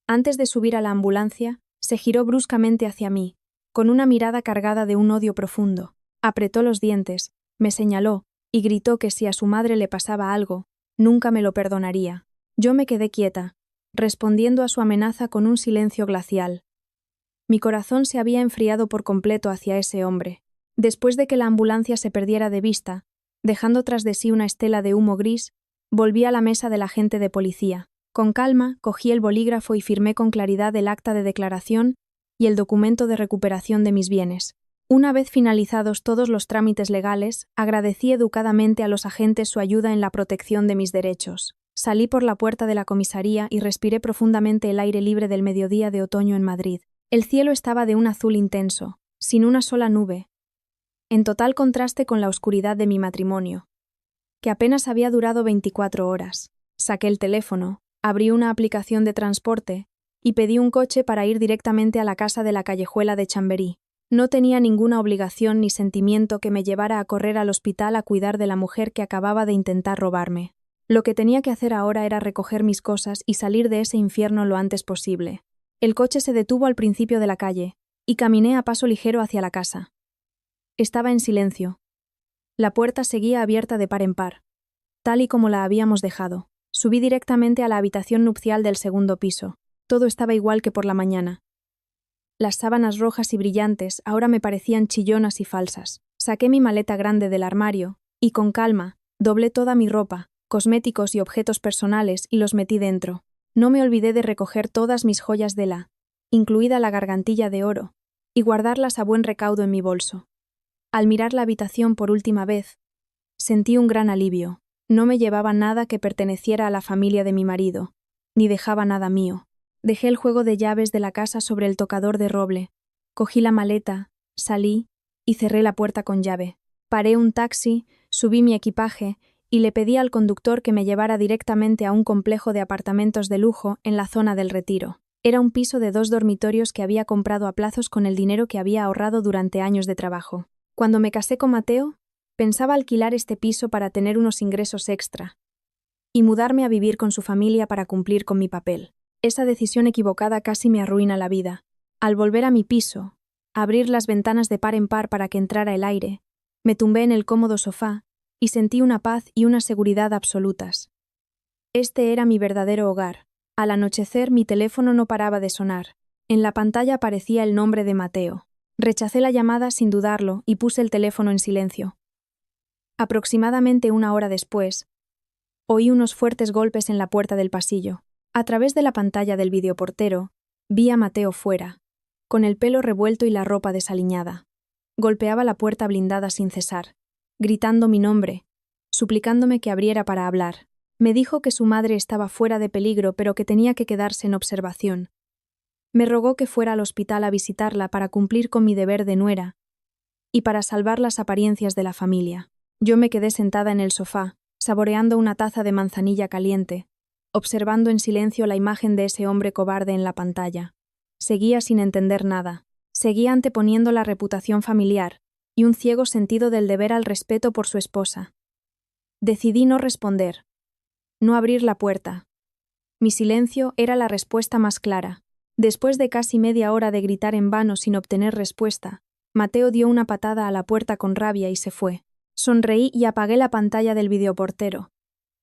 Antes de subir a la ambulancia, se giró bruscamente hacia mí, con una mirada cargada de un odio profundo. Apretó los dientes, me señaló y gritó que si a su madre le pasaba algo, nunca me lo perdonaría. Yo me quedé quieta, respondiendo a su amenaza con un silencio glacial. Mi corazón se había enfriado por completo hacia ese hombre. Después de que la ambulancia se perdiera de vista, dejando tras de sí una estela de humo gris, volví a la mesa del agente de policía. Con calma, cogí el bolígrafo y firmé con claridad el acta de declaración y el documento de recuperación de mis bienes. Una vez finalizados todos los trámites legales, agradecí educadamente a los agentes su ayuda en la protección de mis derechos. Salí por la puerta de la comisaría y respiré profundamente el aire libre del mediodía de otoño en Madrid. El cielo estaba de un azul intenso, sin una sola nube, en total contraste con la oscuridad de mi matrimonio, que apenas había durado 24 horas. Saqué el teléfono, abrí una aplicación de transporte y pedí un coche para ir directamente a la casa de la Callejuela de Chamberí. No tenía ninguna obligación ni sentimiento que me llevara a correr al hospital a cuidar de la mujer que acababa de intentar robarme. Lo que tenía que hacer ahora era recoger mis cosas y salir de ese infierno lo antes posible. El coche se detuvo al principio de la calle, y caminé a paso ligero hacia la casa. Estaba en silencio. La puerta seguía abierta de par en par, tal y como la habíamos dejado. Subí directamente a la habitación nupcial del segundo piso. Todo estaba igual que por la mañana. Las sábanas rojas y brillantes ahora me parecían chillonas y falsas. Saqué mi maleta grande del armario y, con calma, doblé toda mi ropa, cosméticos y objetos personales y los metí dentro. No me olvidé de recoger todas mis joyas de incluida la gargantilla de oro, y guardarlas a buen recaudo en mi bolso. Al mirar la habitación por última vez, sentí un gran alivio. No me llevaba nada que perteneciera a la familia de mi marido, ni dejaba nada mío. Dejé el juego de llaves de la casa sobre el tocador de roble, cogí la maleta, salí y cerré la puerta con llave. Paré un taxi, subí mi equipaje y le pedí al conductor que me llevara directamente a un complejo de apartamentos de lujo en la zona del Retiro. Era un piso de 2 dormitorios que había comprado a plazos con el dinero que había ahorrado durante años de trabajo. Cuando me casé con Mateo, pensaba alquilar este piso para tener unos ingresos extra y mudarme a vivir con su familia para cumplir con mi papel. Esa decisión equivocada casi me arruina la vida. Al volver a mi piso, abrir las ventanas de par en par para que entrara el aire, me tumbé en el cómodo sofá y sentí una paz y una seguridad absolutas. Este era mi verdadero hogar. Al anochecer mi teléfono no paraba de sonar. En la pantalla aparecía el nombre de Mateo. Rechacé la llamada sin dudarlo y puse el teléfono en silencio. Aproximadamente 1 hora después, oí unos fuertes golpes en la puerta del pasillo. A través de la pantalla del videoportero, vi a Mateo fuera, con el pelo revuelto y la ropa desaliñada. Golpeaba la puerta blindada sin cesar, gritando mi nombre, suplicándome que abriera para hablar. Me dijo que su madre estaba fuera de peligro, pero que tenía que quedarse en observación. Me rogó que fuera al hospital a visitarla para cumplir con mi deber de nuera y para salvar las apariencias de la familia. Yo me quedé sentada en el sofá, saboreando una taza de manzanilla caliente, observando en silencio la imagen de ese hombre cobarde en la pantalla. Seguía sin entender nada. Seguía anteponiendo la reputación familiar y un ciego sentido del deber al respeto por su esposa. Decidí no responder, no abrir la puerta. Mi silencio era la respuesta más clara. Después de casi media hora de gritar en vano sin obtener respuesta, Mateo dio una patada a la puerta con rabia y se fue. Sonreí y apagué la pantalla del videoportero.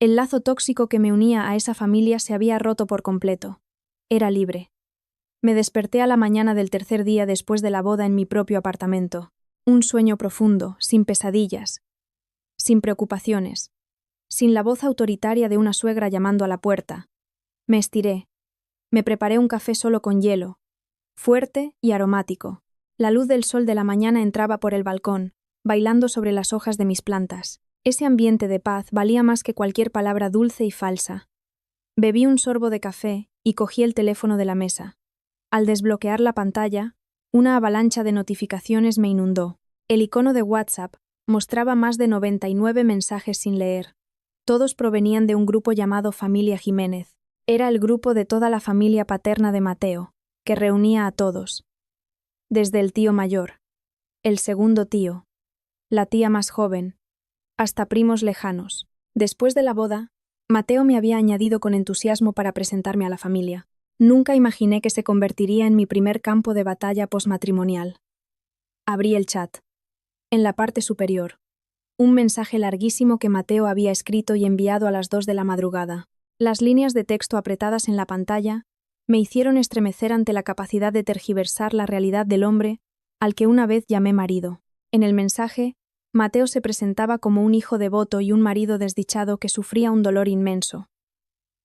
El lazo tóxico que me unía a esa familia se había roto por completo. Era libre. Me desperté a la mañana del tercer día después de la boda en mi propio apartamento. Un sueño profundo, sin pesadillas, sin preocupaciones, sin la voz autoritaria de una suegra llamando a la puerta. Me estiré. Me preparé un café solo con hielo, fuerte y aromático. La luz del sol de la mañana entraba por el balcón, bailando sobre las hojas de mis plantas. Ese ambiente de paz valía más que cualquier palabra dulce y falsa. Bebí un sorbo de café y cogí el teléfono de la mesa. Al desbloquear la pantalla, una avalancha de notificaciones me inundó. El icono de WhatsApp mostraba más de 99 mensajes sin leer. Todos provenían de un grupo llamado Familia Jiménez. Era el grupo de toda la familia paterna de Mateo, que reunía a todos. Desde el tío mayor, el segundo tío, la tía más joven, hasta primos lejanos. Después de la boda, Mateo me había añadido con entusiasmo para presentarme a la familia. Nunca imaginé que se convertiría en mi primer campo de batalla posmatrimonial. Abrí el chat. En la parte superior, un mensaje larguísimo que Mateo había escrito y enviado a las 2 de la madrugada. Las líneas de texto apretadas en la pantalla me hicieron estremecer ante la capacidad de tergiversar la realidad del hombre al que una vez llamé marido. En el mensaje, Mateo se presentaba como un hijo devoto y un marido desdichado que sufría un dolor inmenso.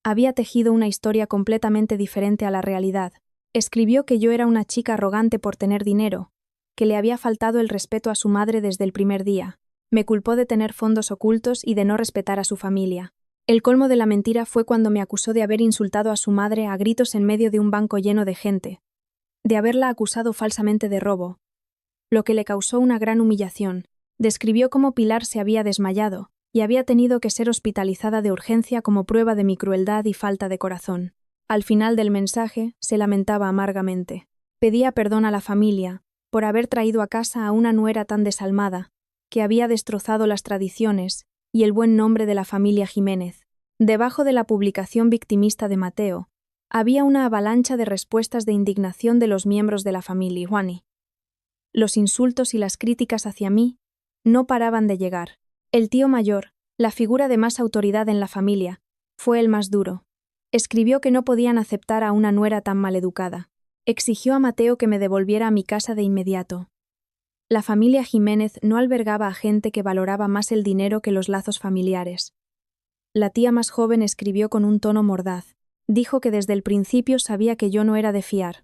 Había tejido una historia completamente diferente a la realidad. Escribió que yo era una chica arrogante por tener dinero, que le había faltado el respeto a su madre desde el primer día. Me culpó de tener fondos ocultos y de no respetar a su familia. El colmo de la mentira fue cuando me acusó de haber insultado a su madre a gritos en medio de un banco lleno de gente, de haberla acusado falsamente de robo, lo que le causó una gran humillación. Describió cómo Pilar se había desmayado y había tenido que ser hospitalizada de urgencia como prueba de mi crueldad y falta de corazón. Al final del mensaje, se lamentaba amargamente. Pedía perdón a la familia por haber traído a casa a una nuera tan desalmada, que había destrozado las tradiciones y el buen nombre de la familia Jiménez. Debajo de la publicación victimista de Mateo, había una avalancha de respuestas de indignación de los miembros de la familia Juani. Los insultos y las críticas hacia mí no paraban de llegar. El tío mayor, la figura de más autoridad en la familia, Fue el más duro. Escribió que no podían aceptar a una nuera tan maleducada. Exigió a Mateo que me devolviera a mi casa de inmediato. La familia Jiménez no albergaba a gente que valoraba más el dinero que los lazos familiares. La tía más joven escribió con un tono mordaz. Dijo que desde el principio sabía que yo no era de fiar.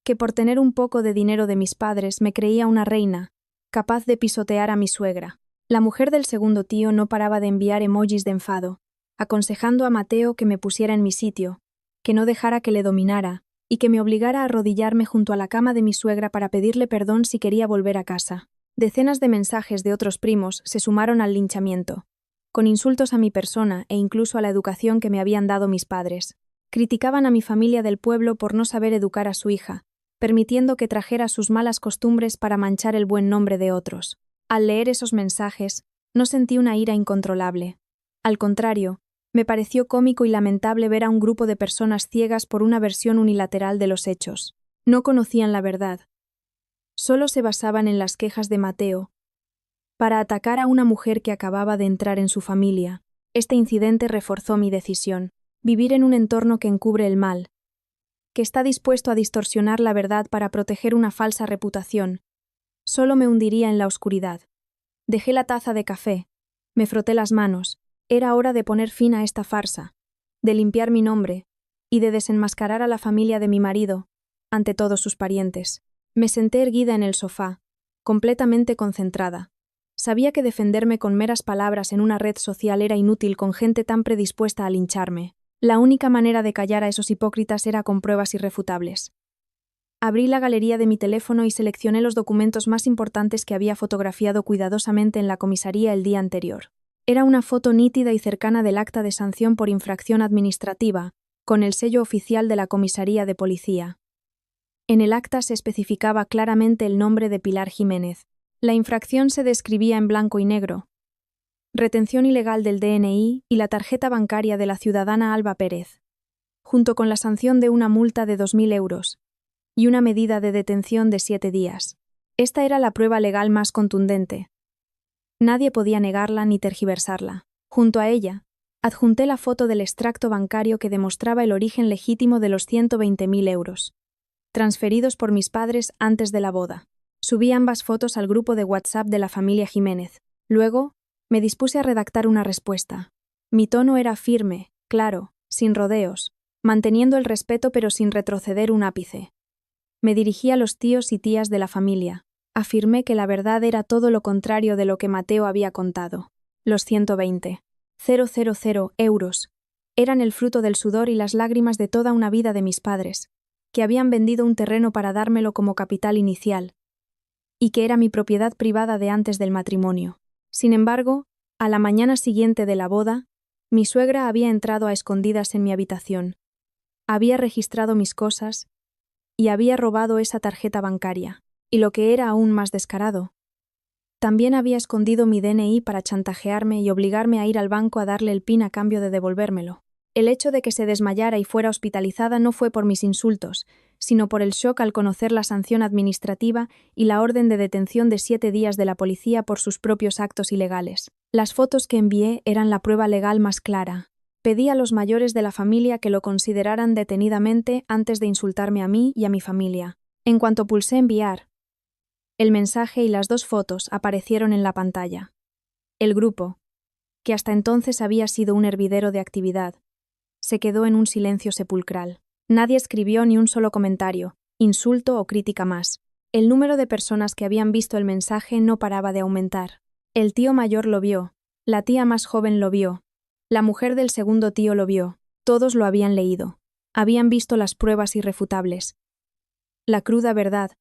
Que por tener un poco de dinero de mis padres me creía una reina, capaz de pisotear a mi suegra. La mujer del segundo tío no paraba de enviar emojis de enfado, aconsejando a Mateo que me pusiera en mi sitio, que no dejara que le dominara, y que me obligara a arrodillarme junto a la cama de mi suegra para pedirle perdón si quería volver a casa. Decenas de mensajes de otros primos se sumaron al linchamiento, con insultos a mi persona e incluso a la educación que me habían dado mis padres. Criticaban a mi familia del pueblo por no saber educar a su hija, permitiendo que trajera sus malas costumbres para manchar el buen nombre de otros. Al leer esos mensajes, no sentí una ira incontrolable. Al contrario, me pareció cómico y lamentable ver a un grupo de personas ciegas por una versión unilateral de los hechos. No conocían la verdad. Solo se basaban en las quejas de Mateo, para atacar a una mujer que acababa de entrar en su familia. Este incidente reforzó mi decisión: vivir en un entorno que encubre el mal, que está dispuesto a distorsionar la verdad para proteger una falsa reputación, solo me hundiría en la oscuridad. Dejé la taza de café, me froté las manos. Era hora de poner fin a esta farsa, de limpiar mi nombre y de desenmascarar a la familia de mi marido ante todos sus parientes. Me senté erguida en el sofá, completamente concentrada. Sabía que defenderme con meras palabras en una red social era inútil con gente tan predispuesta a lincharme. La única manera de callar a esos hipócritas era con pruebas irrefutables. Abrí la galería de mi teléfono y seleccioné los documentos más importantes que había fotografiado cuidadosamente en la comisaría el día anterior. Era una foto nítida y cercana del acta de sanción por infracción administrativa, con el sello oficial de la comisaría de policía. En el acta se especificaba claramente el nombre de Pilar Jiménez. La infracción se describía en blanco y negro: retención ilegal del DNI y la tarjeta bancaria de la ciudadana Alba Pérez, junto con la sanción de una multa de 2.000 euros y una medida de detención de 7 días. Esta era la prueba legal más contundente. Nadie podía negarla ni tergiversarla. Junto a ella, adjunté la foto del extracto bancario que demostraba el origen legítimo de los 120.000 euros, transferidos por mis padres antes de la boda. Subí ambas fotos al grupo de WhatsApp de la familia Jiménez. Luego, me dispuse a redactar una respuesta. Mi tono era firme, claro, sin rodeos, manteniendo el respeto pero sin retroceder un ápice. Me dirigí a los tíos y tías de la familia. Afirmé que la verdad era todo lo contrario de lo que Mateo había contado. Los 120.000 euros eran el fruto del sudor y las lágrimas de toda una vida de mis padres, que habían vendido un terreno para dármelo como capital inicial, y que era mi propiedad privada de antes del matrimonio. Sin embargo, a la mañana siguiente de la boda, mi suegra había entrado a escondidas en mi habitación, había registrado mis cosas y había robado esa tarjeta bancaria. Y lo que era aún más descarado, también había escondido mi DNI para chantajearme y obligarme a ir al banco a darle el PIN a cambio de devolvérmelo. El hecho de que se desmayara y fuera hospitalizada no fue por mis insultos, sino por el shock al conocer la sanción administrativa y la orden de detención de 7 días de la policía por sus propios actos ilegales. Las fotos que envié eran la prueba legal más clara. Pedí a los mayores de la familia que lo consideraran detenidamente antes de insultarme a mí y a mi familia. En cuanto pulsé enviar, el mensaje y las 2 fotos aparecieron en la pantalla. El grupo, que hasta entonces había sido un hervidero de actividad, se quedó en un silencio sepulcral. Nadie escribió ni un solo comentario, insulto o crítica más. El número de personas que habían visto el mensaje no paraba de aumentar. El tío mayor lo vio, la tía más joven lo vio, la mujer del segundo tío lo vio, todos lo habían leído. Habían visto las pruebas irrefutables. La cruda verdad.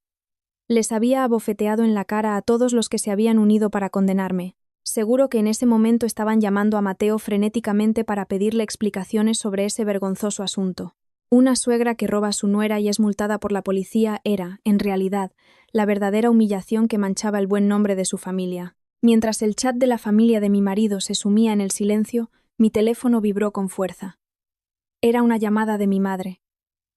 Les había abofeteado en la cara a todos los que se habían unido para condenarme. Seguro que en ese momento estaban llamando a Mateo frenéticamente para pedirle explicaciones sobre ese vergonzoso asunto. Una suegra que roba a su nuera y es multada por la policía era, en realidad, la verdadera humillación que manchaba el buen nombre de su familia. Mientras el chat de la familia de mi marido se sumía en el silencio, mi teléfono vibró con fuerza. Era una llamada de mi madre.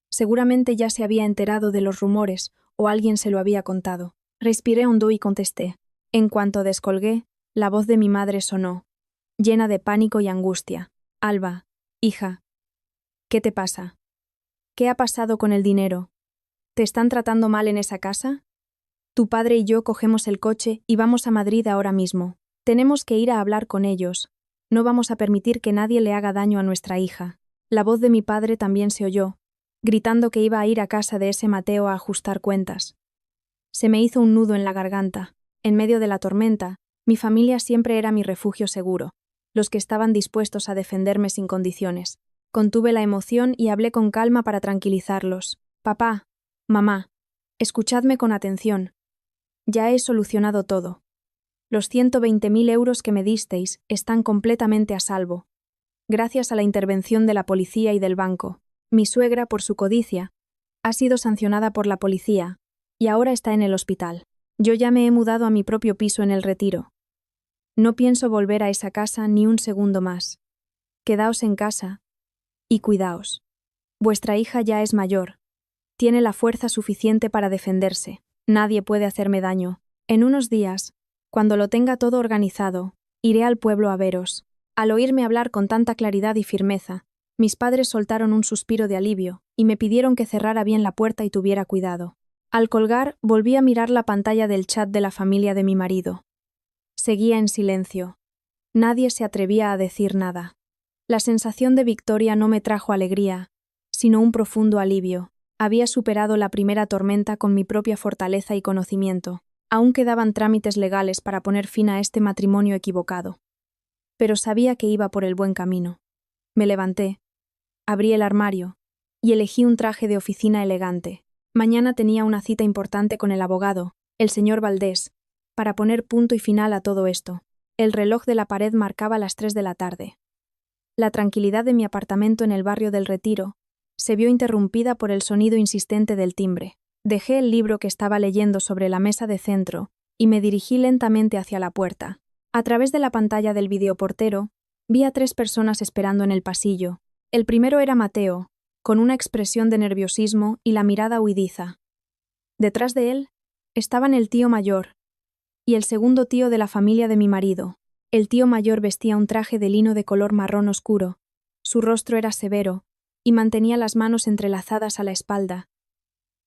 Seguramente ya se había enterado de los rumores, o alguien se lo había contado. Respiré hondo y contesté. En cuanto descolgué, la voz de mi madre sonó, llena de pánico y angustia. Alba, Hija, ¿qué te pasa? ¿Qué ha pasado con el dinero? ¿Te están tratando mal en esa casa? Tu padre y yo cogemos el coche y vamos a Madrid ahora mismo. Tenemos que ir a hablar con ellos. No vamos a permitir que nadie le haga daño a nuestra hija. La voz de mi padre también se oyó, gritando que iba a ir a casa de ese Mateo a ajustar cuentas. Se me hizo un nudo en la garganta. En medio de la tormenta, mi familia siempre era mi refugio seguro, los que estaban dispuestos a defenderme sin condiciones. Contuve la emoción y hablé con calma para tranquilizarlos. Papá, mamá, escuchadme con atención. Ya he solucionado todo. Los 120.000 euros que me disteis están completamente a salvo. Gracias a la intervención de la policía y del banco. Mi suegra, por su codicia, ha sido sancionada por la policía y ahora está en el hospital. Yo ya me he mudado a mi propio piso en el Retiro. No pienso volver a esa casa ni un segundo más. Quedaos en casa y cuidaos. Vuestra hija ya es mayor. Tiene la fuerza suficiente para defenderse. Nadie puede hacerme daño. En unos días, cuando lo tenga todo organizado, iré al pueblo a veros. Al oírme hablar con tanta claridad y firmeza, mis padres soltaron un suspiro de alivio y me pidieron que cerrara bien la puerta y tuviera cuidado. Al colgar, volví a mirar la pantalla del chat de la familia de mi marido. Seguía en silencio. Nadie se atrevía a decir nada. La sensación de victoria no me trajo alegría, sino un profundo alivio. Había superado la primera tormenta con mi propia fortaleza y conocimiento. Aún quedaban trámites legales para poner fin a este matrimonio equivocado. Pero sabía que iba por el buen camino. Me levanté, abrí el armario y elegí un traje de oficina elegante. Mañana tenía una cita importante con el abogado, el señor Valdés, para poner punto y final a todo esto. El reloj de la pared marcaba las 3 de la tarde. La tranquilidad de mi apartamento en el barrio del Retiro se vio interrumpida por el sonido insistente del timbre. Dejé el libro que estaba leyendo sobre la mesa de centro y me dirigí lentamente hacia la puerta. A través de la pantalla del videoportero, vi a 3 personas esperando en el pasillo. El primero era Mateo, con una expresión de nerviosismo y la mirada huidiza. Detrás de él estaban el tío mayor y el segundo tío de la familia de mi marido. El tío mayor vestía un traje de lino de color marrón oscuro. Su rostro era severo y mantenía las manos entrelazadas a la espalda,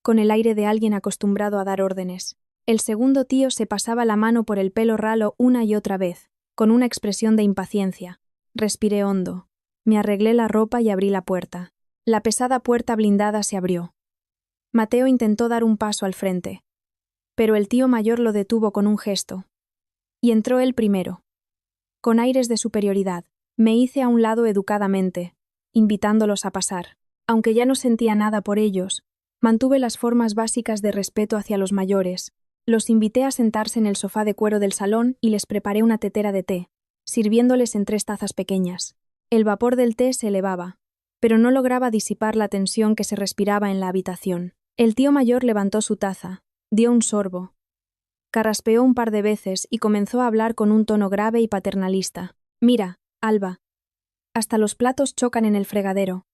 con el aire de alguien acostumbrado a dar órdenes. El segundo tío se pasaba la mano por el pelo ralo una y otra vez, con una expresión de impaciencia. Respiré hondo. Me arreglé la ropa y abrí la puerta. La pesada puerta blindada se abrió. Mateo intentó dar un paso al frente, pero el tío mayor lo detuvo con un gesto. Y entró él primero. Con aires de superioridad, me hice a un lado educadamente, invitándolos a pasar. Aunque ya no sentía nada por ellos, mantuve las formas básicas de respeto hacia los mayores. Los invité a sentarse en el sofá de cuero del salón y les preparé una tetera de té, sirviéndoles en 3 tazas pequeñas. El vapor del té se elevaba, pero no lograba disipar la tensión que se respiraba en la habitación. El tío mayor levantó su taza, dio un sorbo, carraspeó un par de veces y comenzó a hablar con un tono grave y paternalista. Mira, Alba, hasta los platos chocan en el fregadero.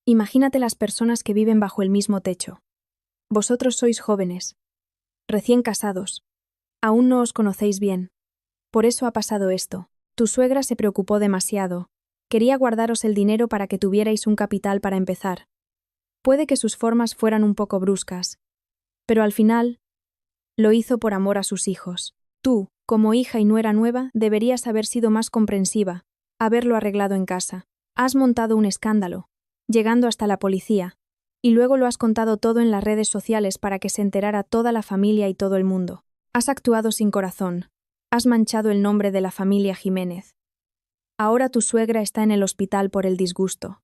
Imagínate las personas que viven bajo el mismo techo. Vosotros sois jóvenes, recién casados. Aún no os conocéis bien. Por eso ha pasado esto. Tu suegra se preocupó demasiado. Quería guardaros el dinero para que tuvierais un capital para empezar. Puede que sus formas fueran un poco bruscas, pero al final lo hizo por amor a sus hijos. Tú, como hija y nuera nueva, deberías haber sido más comprensiva, haberlo arreglado en casa. Has montado un escándalo, llegando hasta la policía, y luego lo has contado todo en las redes sociales para que se enterara toda la familia y todo el mundo. Has actuado sin corazón. Has manchado el nombre de la familia Jiménez. Ahora tu suegra está en el hospital por el disgusto.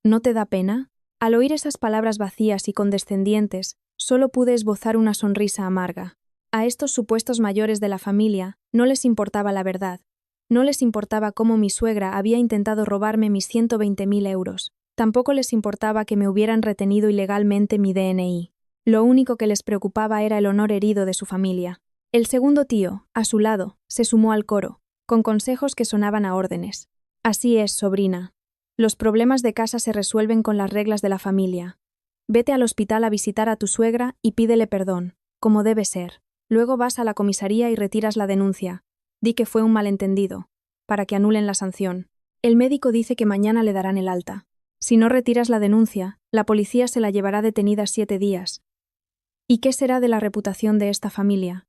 ¿No te da pena? Al oír esas palabras vacías y condescendientes, solo pude esbozar una sonrisa amarga. A estos supuestos mayores de la familia no les importaba la verdad. No les importaba cómo mi suegra había intentado robarme mis 120.000 euros. Tampoco les importaba que me hubieran retenido ilegalmente mi DNI. Lo único que les preocupaba era el honor herido de su familia. El segundo tío, a su lado, se sumó al coro, con consejos que sonaban a órdenes. Así es, sobrina. Los problemas de casa se resuelven con las reglas de la familia. Vete al hospital a visitar a tu suegra y pídele perdón, como debe ser. Luego vas a la comisaría y retiras la denuncia. Di que fue un malentendido, para que anulen la sanción. El médico dice que mañana le darán el alta. Si no retiras la denuncia, la policía se la llevará detenida 7 días. ¿Y qué será de la reputación de esta familia?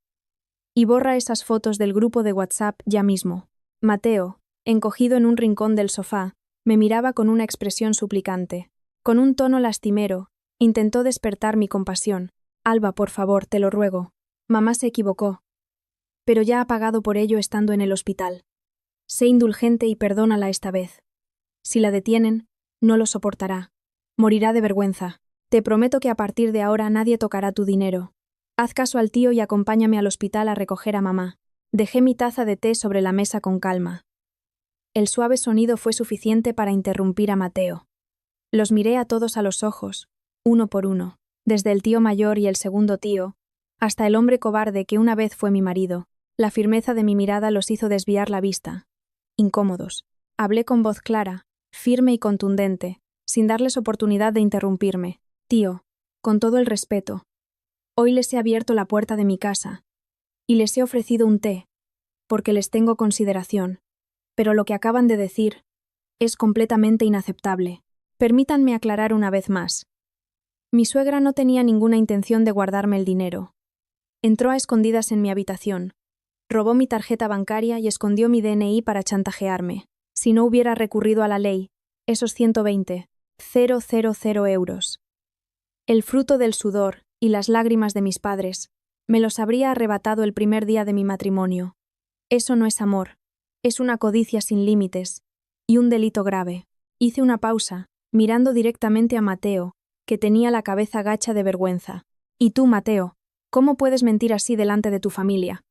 Y borra esas fotos del grupo de WhatsApp ya mismo. Mateo, encogido en un rincón del sofá, me miraba con una expresión suplicante. Con un tono lastimero, intentó despertar mi compasión. Alba, por favor, te lo ruego. Mamá se equivocó. Pero ya ha pagado por ello estando en el hospital. Sé indulgente y perdónala esta vez. Si la detienen, no lo soportará. Morirá de vergüenza. Te prometo que a partir de ahora nadie tocará tu dinero. Haz caso al tío y acompáñame al hospital a recoger a mamá. Dejé mi taza de té sobre la mesa con calma. El suave sonido fue suficiente para interrumpir a Mateo. Los miré a todos a los ojos, uno por uno, desde el tío mayor y el segundo tío, hasta el hombre cobarde que una vez fue mi marido. La firmeza de mi mirada los hizo desviar la vista. Incómodos. Hablé con voz clara, firme y contundente, sin darles oportunidad de interrumpirme. Tío, con todo el respeto, hoy les he abierto la puerta de mi casa y les he ofrecido un té, porque les tengo consideración, pero lo que acaban de decir es completamente inaceptable. Permítanme aclarar una vez más. Mi suegra no tenía ninguna intención de guardarme el dinero. Entró a escondidas en mi habitación, robó mi tarjeta bancaria y escondió mi DNI para chantajearme. Si no hubiera recurrido a la ley, esos 120.000 euros, el fruto del sudor y las lágrimas de mis padres, me los habría arrebatado el primer día de mi matrimonio. Eso no es amor, es una codicia sin límites y un delito grave. Hice una pausa, mirando directamente a Mateo, que tenía la cabeza gacha de vergüenza. Y tú, Mateo, ¿cómo puedes mentir así delante de tu familia?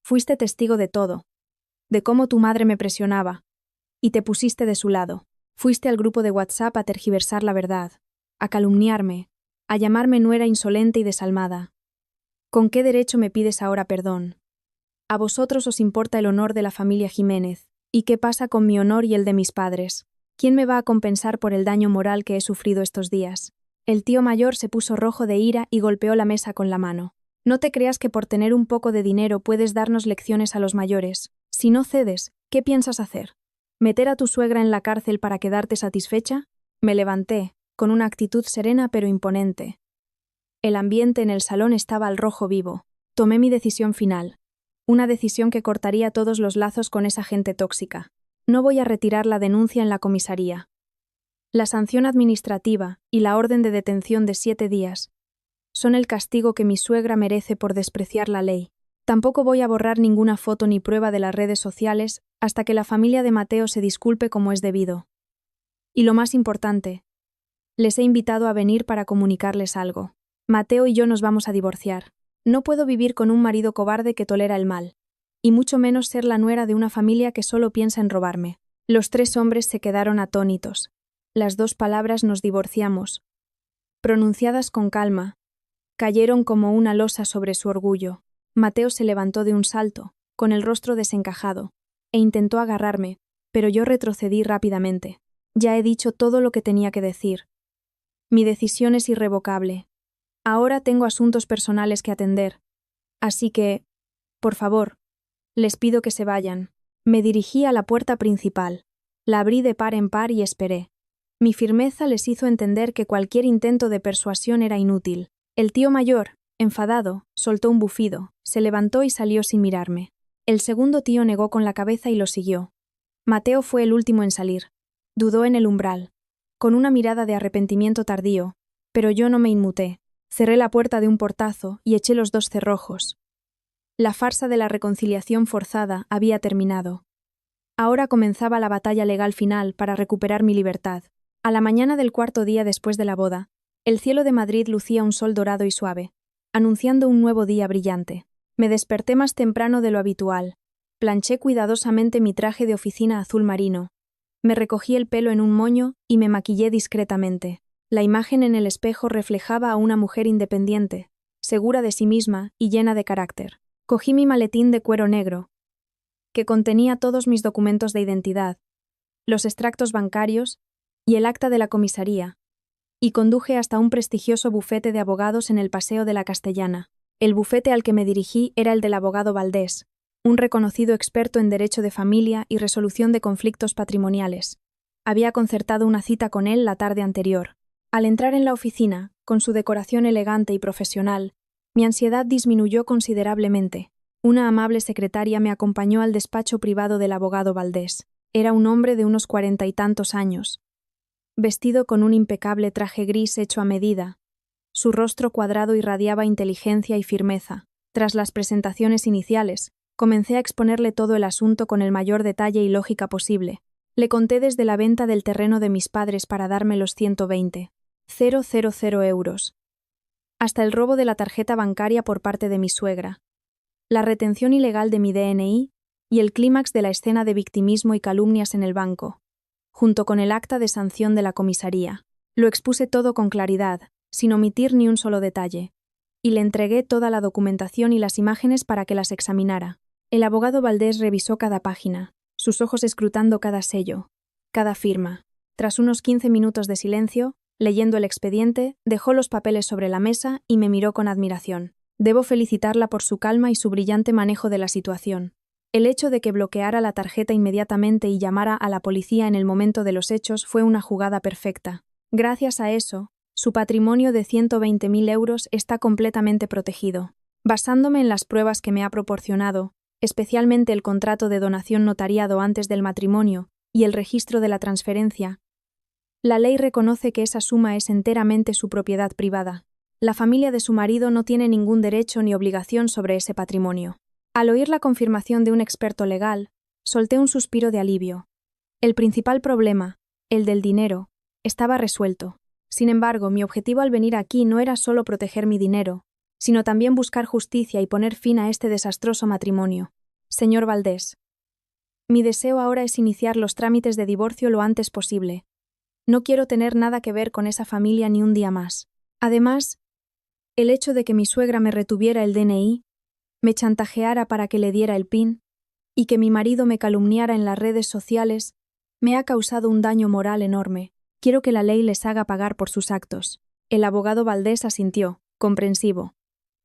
Fuiste testigo de todo, de cómo tu madre me presionaba, y te pusiste de su lado. Fuiste al grupo de WhatsApp a tergiversar la verdad, a calumniarme, a llamarme nuera insolente y desalmada. ¿Con qué derecho me pides ahora perdón? A vosotros os importa el honor de la familia Jiménez, ¿y qué pasa con mi honor y el de mis padres? ¿Quién me va a compensar por el daño moral que he sufrido estos días? El tío mayor se puso rojo de ira y golpeó la mesa con la mano. No te creas que por tener un poco de dinero puedes darnos lecciones a los mayores. Si no cedes, ¿qué piensas hacer? ¿Meter a tu suegra en la cárcel para quedarte satisfecha? Me levanté, con una actitud serena pero imponente. El ambiente en el salón estaba al rojo vivo. Tomé mi decisión final. Una decisión que cortaría todos los lazos con esa gente tóxica. No voy a retirar la denuncia en la comisaría. La sanción administrativa y la orden de detención de 7 días son el castigo que mi suegra merece por despreciar la ley. Tampoco voy a borrar ninguna foto ni prueba de las redes sociales hasta que la familia de Mateo se disculpe como es debido. Y lo más importante, les he invitado a venir para comunicarles algo. Mateo y yo nos vamos a divorciar. No puedo vivir con un marido cobarde que tolera el mal, y mucho menos ser la nuera de una familia que solo piensa en robarme. Los 3 hombres se quedaron atónitos. Las 2 palabras nos divorciamos, pronunciadas con calma, cayeron como una losa sobre su orgullo. Mateo se levantó de un salto, con el rostro desencajado, e intentó agarrarme, pero yo retrocedí rápidamente. Ya he dicho todo lo que tenía que decir. Mi decisión es irrevocable. Ahora tengo asuntos personales que atender. Así que, por favor, les pido que se vayan. Me dirigí a la puerta principal. La abrí de par en par y esperé. Mi firmeza les hizo entender que cualquier intento de persuasión era inútil. El tío mayor, enfadado, soltó un bufido, se levantó y salió sin mirarme. El segundo tío negó con la cabeza y lo siguió. Mateo fue el último en salir. Dudó en el umbral, con una mirada de arrepentimiento tardío, pero yo no me inmuté. Cerré la puerta de un portazo y eché los 2 cerrojos. La farsa de la reconciliación forzada había terminado. Ahora comenzaba la batalla legal final para recuperar mi libertad. A la mañana del 4.º día después de la boda, el cielo de Madrid lucía un sol dorado y suave, anunciando un nuevo día brillante. Me desperté más temprano de lo habitual. Planché cuidadosamente mi traje de oficina azul marino. Me recogí el pelo en un moño y me maquillé discretamente. La imagen en el espejo reflejaba a una mujer independiente, segura de sí misma y llena de carácter. Cogí mi maletín de cuero negro, que contenía todos mis documentos de identidad, los extractos bancarios y el acta de la comisaría, y conduje hasta un prestigioso bufete de abogados en el Paseo de la Castellana. El bufete al que me dirigí era el del abogado Valdés, un reconocido experto en derecho de familia y resolución de conflictos patrimoniales. Había concertado una cita con él la tarde anterior. Al entrar en la oficina, con su decoración elegante y profesional, mi ansiedad disminuyó considerablemente. Una amable secretaria me acompañó al despacho privado del abogado Valdés. Era un hombre de unos 40 y tantos años, vestido con un impecable traje gris hecho a medida. Su rostro cuadrado irradiaba inteligencia y firmeza. Tras las presentaciones iniciales, comencé a exponerle todo el asunto con el mayor detalle y lógica posible. Le conté desde la venta del terreno de mis padres para darme los 120.000 euros, hasta el robo de la tarjeta bancaria por parte de mi suegra, la retención ilegal de mi DNI y el clímax de la escena de victimismo y calumnias en el banco, junto con el acta de sanción de la comisaría. Lo expuse todo con claridad, sin omitir ni un solo detalle, y le entregué toda la documentación y las imágenes para que las examinara. El abogado Valdés revisó cada página, sus ojos escrutando cada sello, cada firma. Tras unos 15 minutos de silencio, leyendo el expediente, dejó los papeles sobre la mesa y me miró con admiración. Debo felicitarla por su calma y su brillante manejo de la situación. El hecho de que bloqueara la tarjeta inmediatamente y llamara a la policía en el momento de los hechos fue una jugada perfecta. Gracias a eso, su patrimonio de 120.000 euros está completamente protegido. Basándome en las pruebas que me ha proporcionado, especialmente el contrato de donación notariado antes del matrimonio y el registro de la transferencia, la ley reconoce que esa suma es enteramente su propiedad privada. La familia de su marido no tiene ningún derecho ni obligación sobre ese patrimonio. Al oír la confirmación de un experto legal, solté un suspiro de alivio. El principal problema, el del dinero, estaba resuelto. Sin embargo, mi objetivo al venir aquí no era solo proteger mi dinero, sino también buscar justicia y poner fin a este desastroso matrimonio. Señor Valdés, mi deseo ahora es iniciar los trámites de divorcio lo antes posible. No quiero tener nada que ver con esa familia ni un día más. Además, el hecho de que mi suegra me retuviera el DNI, me chantajeara para que le diera el PIN, y que mi marido me calumniara en las redes sociales, me ha causado un daño moral enorme. Quiero que la ley les haga pagar por sus actos. El abogado Valdés asintió, comprensivo.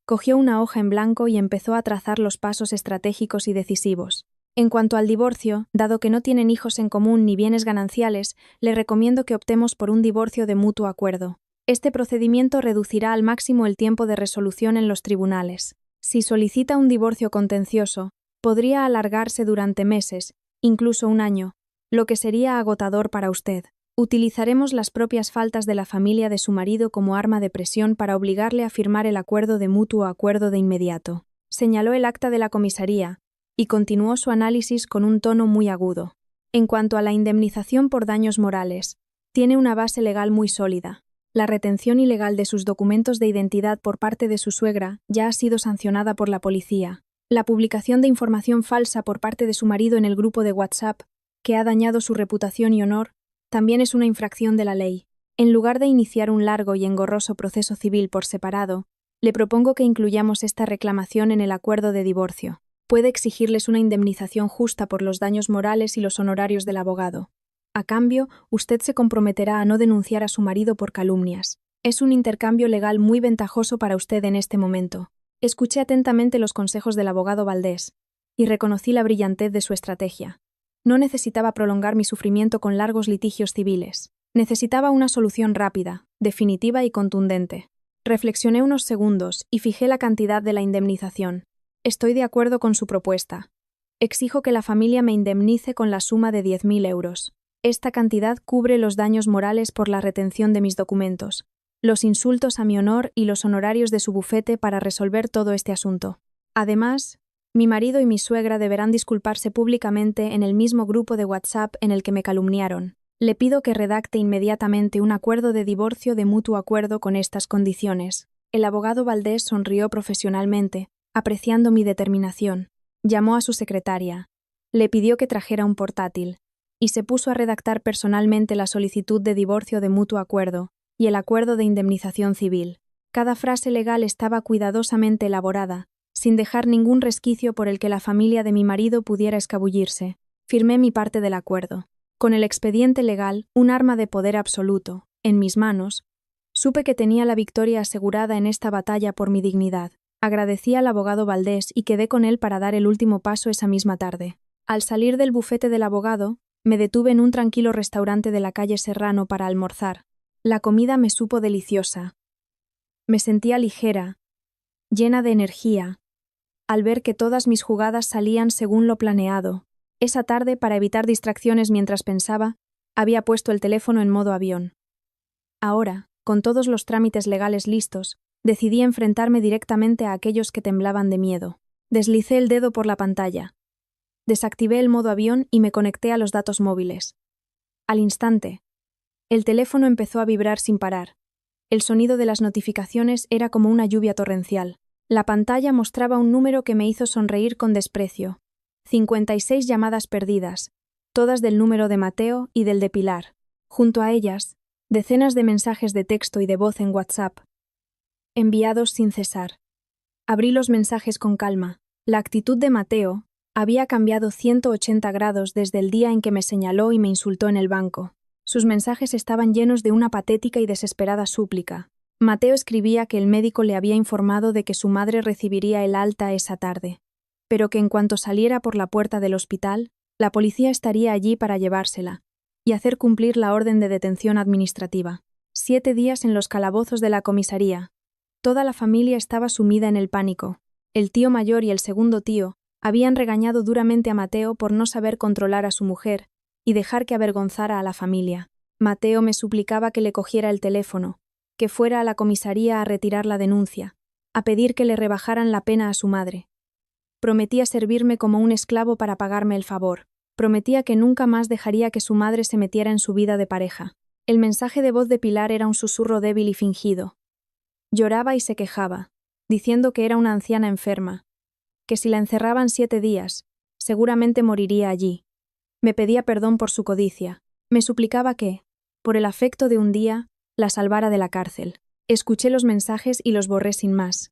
Cogió una hoja en blanco y empezó a trazar los pasos estratégicos y decisivos. En cuanto al divorcio, dado que no tienen hijos en común ni bienes gananciales, le recomiendo que optemos por un divorcio de mutuo acuerdo. Este procedimiento reducirá al máximo el tiempo de resolución en los tribunales. Si solicita un divorcio contencioso, podría alargarse durante meses, incluso un año, lo que sería agotador para usted. Utilizaremos las propias faltas de la familia de su marido como arma de presión para obligarle a firmar el acuerdo de mutuo acuerdo de inmediato. Señaló el acta de la comisaría y continuó su análisis con un tono muy agudo. En cuanto a la indemnización por daños morales, tiene una base legal muy sólida. La retención ilegal de sus documentos de identidad por parte de su suegra ya ha sido sancionada por la policía. La publicación de información falsa por parte de su marido en el grupo de WhatsApp, que ha dañado su reputación y honor, también es una infracción de la ley. En lugar de iniciar un largo y engorroso proceso civil por separado, le propongo que incluyamos esta reclamación en el acuerdo de divorcio. Puede exigirles una indemnización justa por los daños morales y los honorarios del abogado. A cambio, usted se comprometerá a no denunciar a su marido por calumnias. Es un intercambio legal muy ventajoso para usted en este momento. Escuché atentamente los consejos del abogado Valdés y reconocí la brillantez de su estrategia. No necesitaba prolongar mi sufrimiento con largos litigios civiles. Necesitaba una solución rápida, definitiva y contundente. Reflexioné unos segundos y fijé la cantidad de la indemnización. Estoy de acuerdo con su propuesta. Exijo que la familia me indemnice con la suma de 10.000 euros. Esta cantidad cubre los daños morales por la retención de mis documentos, los insultos a mi honor y los honorarios de su bufete para resolver todo este asunto. Además, mi marido y mi suegra deberán disculparse públicamente en el mismo grupo de WhatsApp en el que me calumniaron. Le pido que redacte inmediatamente un acuerdo de divorcio de mutuo acuerdo con estas condiciones. El abogado Valdés sonrió profesionalmente, apreciando mi determinación. Llamó a su secretaria. Le pidió que trajera un portátil y se puso a redactar personalmente la solicitud de divorcio de mutuo acuerdo y el acuerdo de indemnización civil. Cada frase legal estaba cuidadosamente elaborada, sin dejar ningún resquicio por el que la familia de mi marido pudiera escabullirse. Firmé mi parte del acuerdo. Con el expediente legal, un arma de poder absoluto, en mis manos, supe que tenía la victoria asegurada en esta batalla por mi dignidad. Agradecí al abogado Valdés y quedé con él para dar el último paso esa misma tarde. Al salir del bufete del abogado, me detuve en un tranquilo restaurante de la calle Serrano para almorzar. La comida me supo deliciosa. Me sentía ligera, llena de energía, al ver que todas mis jugadas salían según lo planeado. Esa tarde, para evitar distracciones mientras pensaba, había puesto el teléfono en modo avión. Ahora, con todos los trámites legales listos, decidí enfrentarme directamente a aquellos que temblaban de miedo. Deslicé el dedo por la pantalla. Desactivé el modo avión y me conecté a los datos móviles. Al instante, el teléfono empezó a vibrar sin parar. El sonido de las notificaciones era como una lluvia torrencial. La pantalla mostraba un número que me hizo sonreír con desprecio. 56 llamadas perdidas, todas del número de Mateo y del de Pilar. Junto a ellas, decenas de mensajes de texto y de voz en WhatsApp, enviados sin cesar. Abrí los mensajes con calma. La actitud de Mateo había cambiado 180 grados desde el día en que me señaló y me insultó en el banco. Sus mensajes estaban llenos de una patética y desesperada súplica. Mateo escribía que el médico le había informado de que su madre recibiría el alta esa tarde, pero que en cuanto saliera por la puerta del hospital, la policía estaría allí para llevársela y hacer cumplir la orden de detención administrativa. 7 días en los calabozos de la comisaría. Toda la familia estaba sumida en el pánico. El tío mayor y el segundo tío habían regañado duramente a Mateo por no saber controlar a su mujer y dejar que avergonzara a la familia. Mateo me suplicaba que le cogiera el teléfono, que fuera a la comisaría a retirar la denuncia, a pedir que le rebajaran la pena a su madre. Prometía servirme como un esclavo para pagarme el favor. Prometía que nunca más dejaría que su madre se metiera en su vida de pareja. El mensaje de voz de Pilar era un susurro débil y fingido. Lloraba y se quejaba, diciendo que era una anciana enferma, que si la encerraban 7 días, seguramente moriría allí. Me pedía perdón por su codicia. Me suplicaba que, por el afecto de un día, la salvara de la cárcel. Escuché los mensajes y los borré sin más.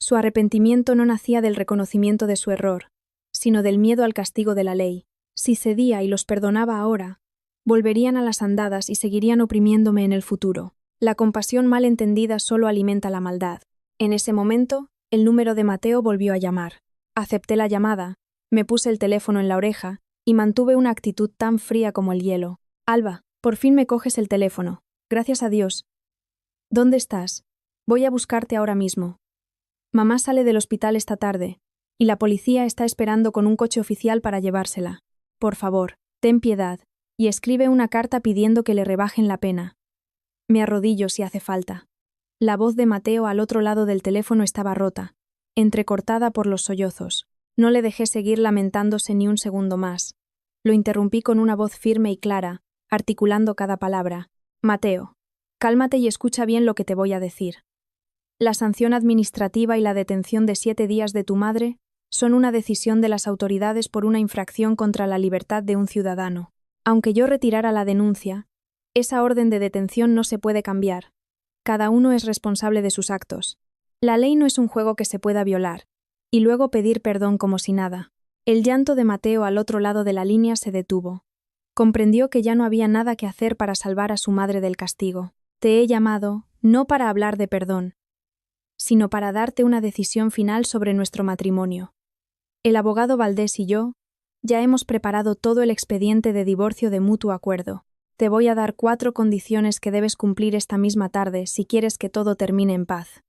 Su arrepentimiento no nacía del reconocimiento de su error, sino del miedo al castigo de la ley. Si cedía y los perdonaba ahora, volverían a las andadas y seguirían oprimiéndome en el futuro. La compasión mal entendida solo alimenta la maldad. En ese momento, el número de Mateo volvió a llamar. Acepté la llamada, me puse el teléfono en la oreja y mantuve una actitud tan fría como el hielo. Alba, por fin me coges el teléfono. Gracias a Dios. ¿Dónde estás? Voy a buscarte ahora mismo. Mamá sale del hospital esta tarde, y la policía está esperando con un coche oficial para llevársela. Por favor, ten piedad, y escribe una carta pidiendo que le rebajen la pena. Me arrodillo si hace falta. La voz de Mateo al otro lado del teléfono estaba rota, entrecortada por los sollozos. No le dejé seguir lamentándose ni un segundo más. Lo interrumpí con una voz firme y clara, articulando cada palabra. Mateo, cálmate y escucha bien lo que te voy a decir. La sanción administrativa y la detención de 7 días de tu madre son una decisión de las autoridades por una infracción contra la libertad de un ciudadano. Aunque yo retirara la denuncia, esa orden de detención no se puede cambiar. Cada uno es responsable de sus actos. La ley no es un juego que se pueda violar, y luego pedir perdón como si nada. El llanto de Mateo al otro lado de la línea se detuvo. Comprendió que ya no había nada que hacer para salvar a su madre del castigo. Te he llamado, no para hablar de perdón, sino para darte una decisión final sobre nuestro matrimonio. El abogado Valdés y yo ya hemos preparado todo el expediente de divorcio de mutuo acuerdo. Te voy a dar 4 condiciones que debes cumplir esta misma tarde si quieres que todo termine en paz.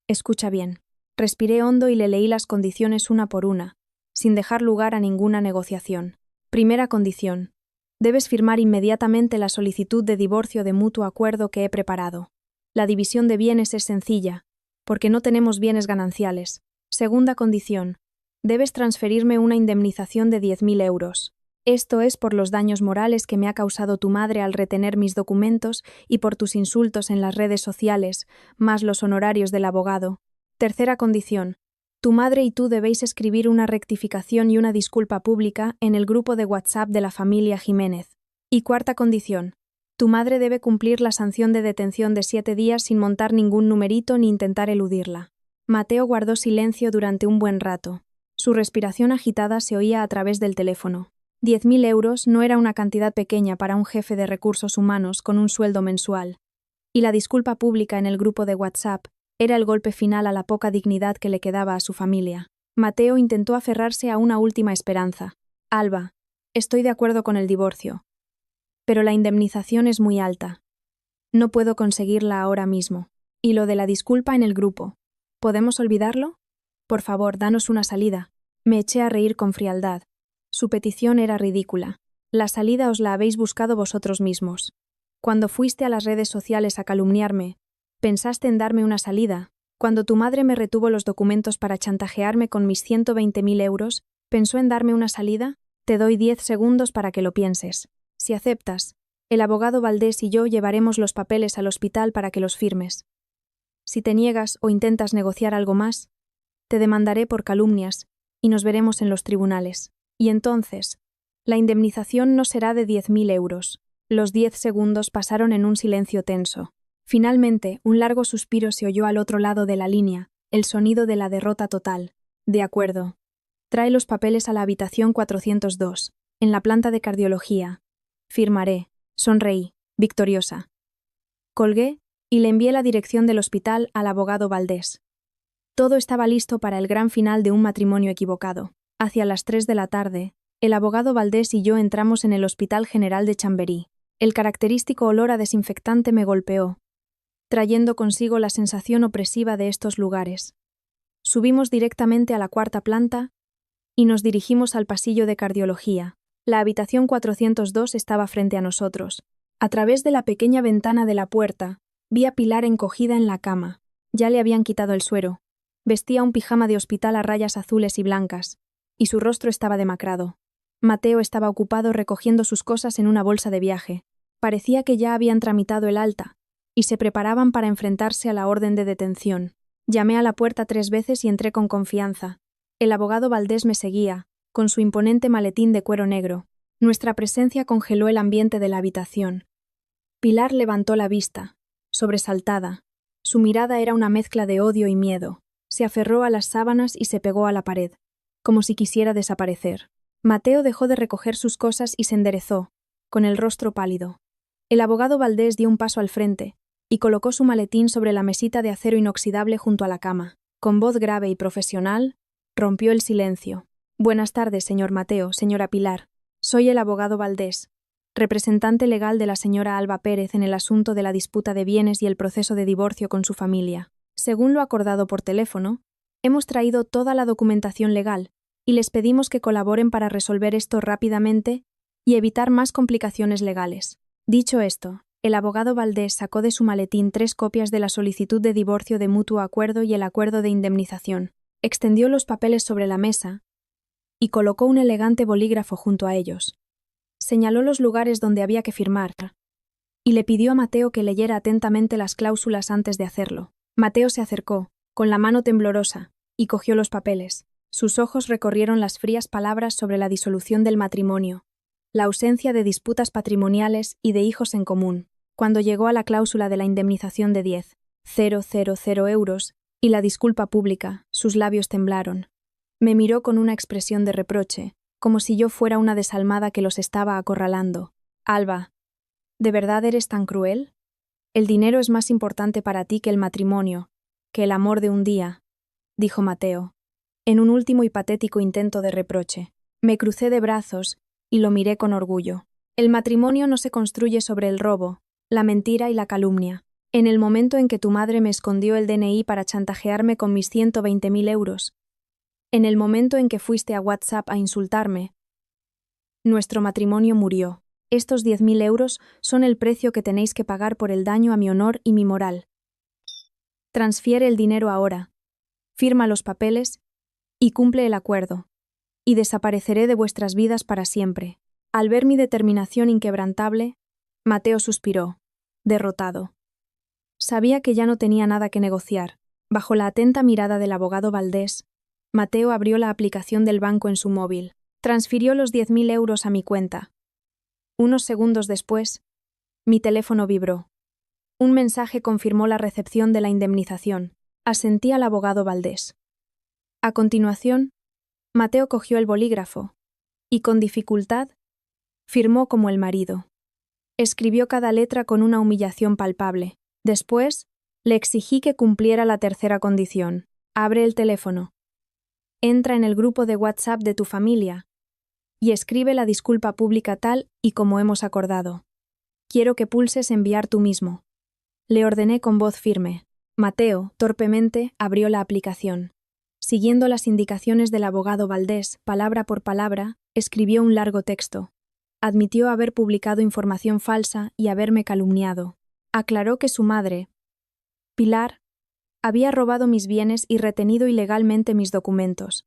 Escucha bien. Respiré hondo y le leí las condiciones una por una, sin dejar lugar a ninguna negociación. Primera condición. Debes firmar inmediatamente la solicitud de divorcio de mutuo acuerdo que he preparado. La división de bienes es sencilla, porque no tenemos bienes gananciales. Segunda condición. Debes transferirme una indemnización de 10.000 euros. Esto es por los daños morales que me ha causado tu madre al retener mis documentos y por tus insultos en las redes sociales, más los honorarios del abogado. Tercera condición. Tu madre y tú debéis escribir una rectificación y una disculpa pública en el grupo de WhatsApp de la familia Jiménez. Y cuarta condición. Tu madre debe cumplir la sanción de detención de 7 días sin montar ningún numerito ni intentar eludirla. Mateo guardó silencio durante un buen rato. Su respiración agitada se oía a través del teléfono. 10.000 euros no era una cantidad pequeña para un jefe de recursos humanos con un sueldo mensual. Y la disculpa pública en el grupo de WhatsApp Era el golpe final a la poca dignidad que le quedaba a su familia. Mateo intentó aferrarse a una última esperanza. Alba, estoy de acuerdo con el divorcio. Pero la indemnización es muy alta. No puedo conseguirla ahora mismo. Y lo de la disculpa en el grupo. ¿Podemos olvidarlo? Por favor, danos una salida. Me eché a reír con frialdad. Su petición era ridícula. La salida os la habéis buscado vosotros mismos. Cuando fuiste a las redes sociales a calumniarme, pensaste en darme una salida. Cuando tu madre me retuvo los documentos para chantajearme con mis 120.000 euros, ¿pensó en darme una salida? Te doy 10 segundos para que lo pienses. Si aceptas, el abogado Valdés y yo llevaremos los papeles al hospital para que los firmes. Si te niegas o intentas negociar algo más, te demandaré por calumnias y nos veremos en los tribunales. Y entonces, la indemnización no será de 10.000 euros. Los 10 segundos pasaron en un silencio tenso. Finalmente, un largo suspiro se oyó al otro lado de la línea, el sonido de la derrota total. De acuerdo. Trae los papeles a la habitación 402, en la planta de cardiología. Firmaré. Sonreí, victoriosa. Colgué y le envié la dirección del hospital al abogado Valdés. Todo estaba listo para el gran final de un matrimonio equivocado. Hacia las 3 de la tarde, el abogado Valdés y yo entramos en el Hospital General de Chamberí. El característico olor a desinfectante me golpeó, trayendo consigo la sensación opresiva de estos lugares. Subimos directamente a la 4ª planta y nos dirigimos al pasillo de cardiología. La habitación 402 estaba frente a nosotros. A través de la pequeña ventana de la puerta, vi a Pilar encogida en la cama. Ya le habían quitado el suero. Vestía un pijama de hospital a rayas azules y blancas, y su rostro estaba demacrado. Mateo estaba ocupado recogiendo sus cosas en una bolsa de viaje. Parecía que ya habían tramitado el alta, y se preparaban para enfrentarse a la orden de detención. Llamé a la puerta 3 veces y entré con confianza. El abogado Valdés me seguía, con su imponente maletín de cuero negro. Nuestra presencia congeló el ambiente de la habitación. Pilar levantó la vista, sobresaltada. Su mirada era una mezcla de odio y miedo. Se aferró a las sábanas y se pegó a la pared, como si quisiera desaparecer. Mateo dejó de recoger sus cosas y se enderezó, con el rostro pálido. El abogado Valdés dio un paso al frente y colocó su maletín sobre la mesita de acero inoxidable junto a la cama. Con voz grave y profesional, rompió el silencio. Buenas tardes, señor Mateo, señora Pilar. Soy el abogado Valdés, representante legal de la señora Alba Pérez en el asunto de la disputa de bienes y el proceso de divorcio con su familia. Según lo acordado por teléfono, hemos traído toda la documentación legal y les pedimos que colaboren para resolver esto rápidamente y evitar más complicaciones legales. Dicho esto, el abogado Valdés sacó de su maletín 3 copias de la solicitud de divorcio de mutuo acuerdo y el acuerdo de indemnización. Extendió los papeles sobre la mesa y colocó un elegante bolígrafo junto a ellos. Señaló los lugares donde había que firmar y le pidió a Mateo que leyera atentamente las cláusulas antes de hacerlo. Mateo se acercó, con la mano temblorosa, y cogió los papeles. Sus ojos recorrieron las frías palabras sobre la disolución del matrimonio, la ausencia de disputas patrimoniales y de hijos en común. Cuando llegó a la cláusula de la indemnización de 10.000 euros y la disculpa pública, sus labios temblaron. Me miró con una expresión de reproche, como si yo fuera una desalmada que los estaba acorralando. Alba, ¿de verdad eres tan cruel? El dinero es más importante para ti que el matrimonio, que el amor de un día, dijo Mateo, en un último y patético intento de reproche. Me crucé de brazos y lo miré con orgullo. El matrimonio no se construye sobre el robo, la mentira y la calumnia. En el momento en que tu madre me escondió el DNI para chantajearme con mis 120.000 euros, en el momento en que fuiste a WhatsApp a insultarme, nuestro matrimonio murió. Estos 10.000 euros son el precio que tenéis que pagar por el daño a mi honor y mi moral. Transfiere el dinero ahora, firma los papeles y cumple el acuerdo, y desapareceré de vuestras vidas para siempre. Al ver mi determinación inquebrantable, Mateo suspiró, derrotado. Sabía que ya no tenía nada que negociar. Bajo la atenta mirada del abogado Valdés, Mateo abrió la aplicación del banco en su móvil. Transfirió los 10.000 euros a mi cuenta. Unos segundos después, mi teléfono vibró. Un mensaje confirmó la recepción de la indemnización. Asentí al abogado Valdés. A continuación, Mateo cogió el bolígrafo y, con dificultad, firmó como el marido. Escribió cada letra con una humillación palpable. Después, Le exigí que cumpliera la tercera condición. Abre el teléfono. Entra en el grupo de WhatsApp de tu familia y escribe la disculpa pública tal y como hemos acordado. Quiero que pulses enviar tú mismo. Le ordené con voz firme. Mateo, torpemente, abrió la aplicación. Siguiendo las indicaciones del abogado Valdés, palabra por palabra, escribió un largo texto. Admitió haber publicado información falsa y haberme calumniado. Aclaró que su madre, Pilar, había robado mis bienes y retenido ilegalmente mis documentos,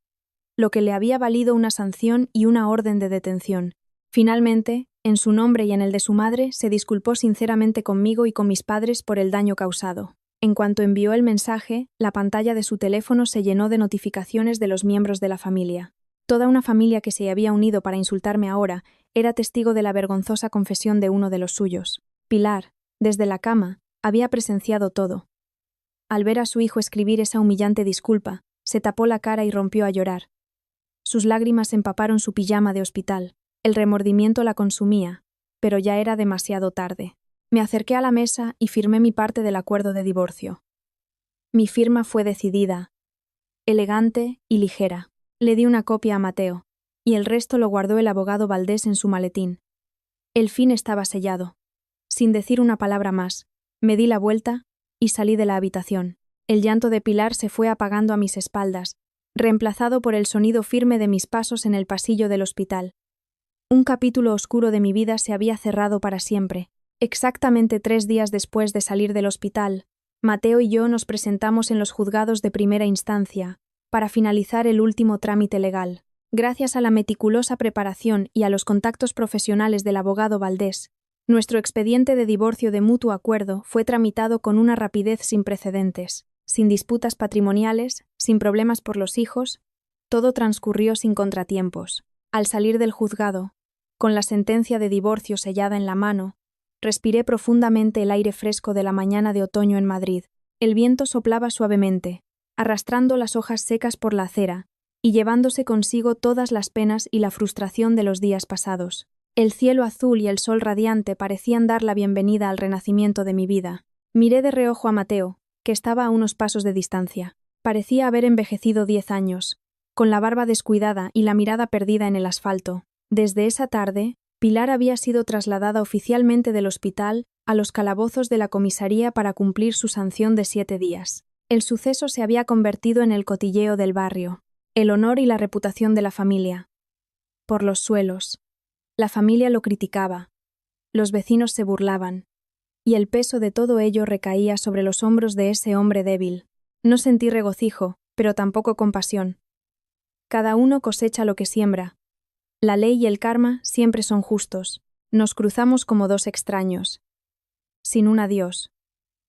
lo que le había valido una sanción y una orden de detención. Finalmente, en su nombre y en el de su madre, se disculpó sinceramente conmigo y con mis padres por el daño causado. En cuanto envió el mensaje, la pantalla de su teléfono se llenó de notificaciones de los miembros de la familia. Toda una familia que se había unido para insultarme ahora era testigo de la vergonzosa confesión de uno de los suyos. Pilar, desde la cama, había presenciado todo. Al ver a su hijo escribir esa humillante disculpa, se tapó la cara y rompió a llorar. Sus lágrimas empaparon su pijama de hospital. El remordimiento la consumía, pero ya era demasiado tarde. Me acerqué a la mesa y firmé mi parte del acuerdo de divorcio. Mi firma fue decidida, elegante y ligera. Le di una copia a Mateo, y el resto lo guardó el abogado Valdés en su maletín. El fin estaba sellado. Sin decir una palabra más, me di la vuelta y salí de la habitación. El llanto de Pilar se fue apagando a mis espaldas, reemplazado por el sonido firme de mis pasos en el pasillo del hospital. Un capítulo oscuro de mi vida se había cerrado para siempre. Exactamente 3 días después de salir del hospital, Mateo y yo nos presentamos en los juzgados de primera instancia para finalizar el último trámite legal. Gracias a la meticulosa preparación y a los contactos profesionales del abogado Valdés, nuestro expediente de divorcio de mutuo acuerdo fue tramitado con una rapidez sin precedentes, sin disputas patrimoniales, sin problemas por los hijos, todo transcurrió sin contratiempos. Al salir del juzgado, con la sentencia de divorcio sellada en la mano, respiré profundamente el aire fresco de la mañana de otoño en Madrid. El viento soplaba suavemente, arrastrando las hojas secas por la acera y llevándose consigo todas las penas y la frustración de los días pasados. El cielo azul y el sol radiante parecían dar la bienvenida al renacimiento de mi vida. Miré de reojo a Mateo, que estaba a unos pasos de distancia. Parecía haber envejecido 10 años, con la barba descuidada y la mirada perdida en el asfalto. Desde esa tarde, Pilar había sido trasladada oficialmente del hospital a los calabozos de la comisaría para cumplir su sanción de 7 días. El suceso se había convertido en el cotilleo del barrio, el honor y la reputación de la familia. Por los suelos. La familia lo criticaba, los vecinos se burlaban, y el peso de todo ello recaía sobre los hombros de ese hombre débil. No sentí regocijo, pero tampoco compasión. Cada uno cosecha lo que siembra. La ley y el karma siempre son justos. Nos cruzamos como dos extraños. Sin un adiós.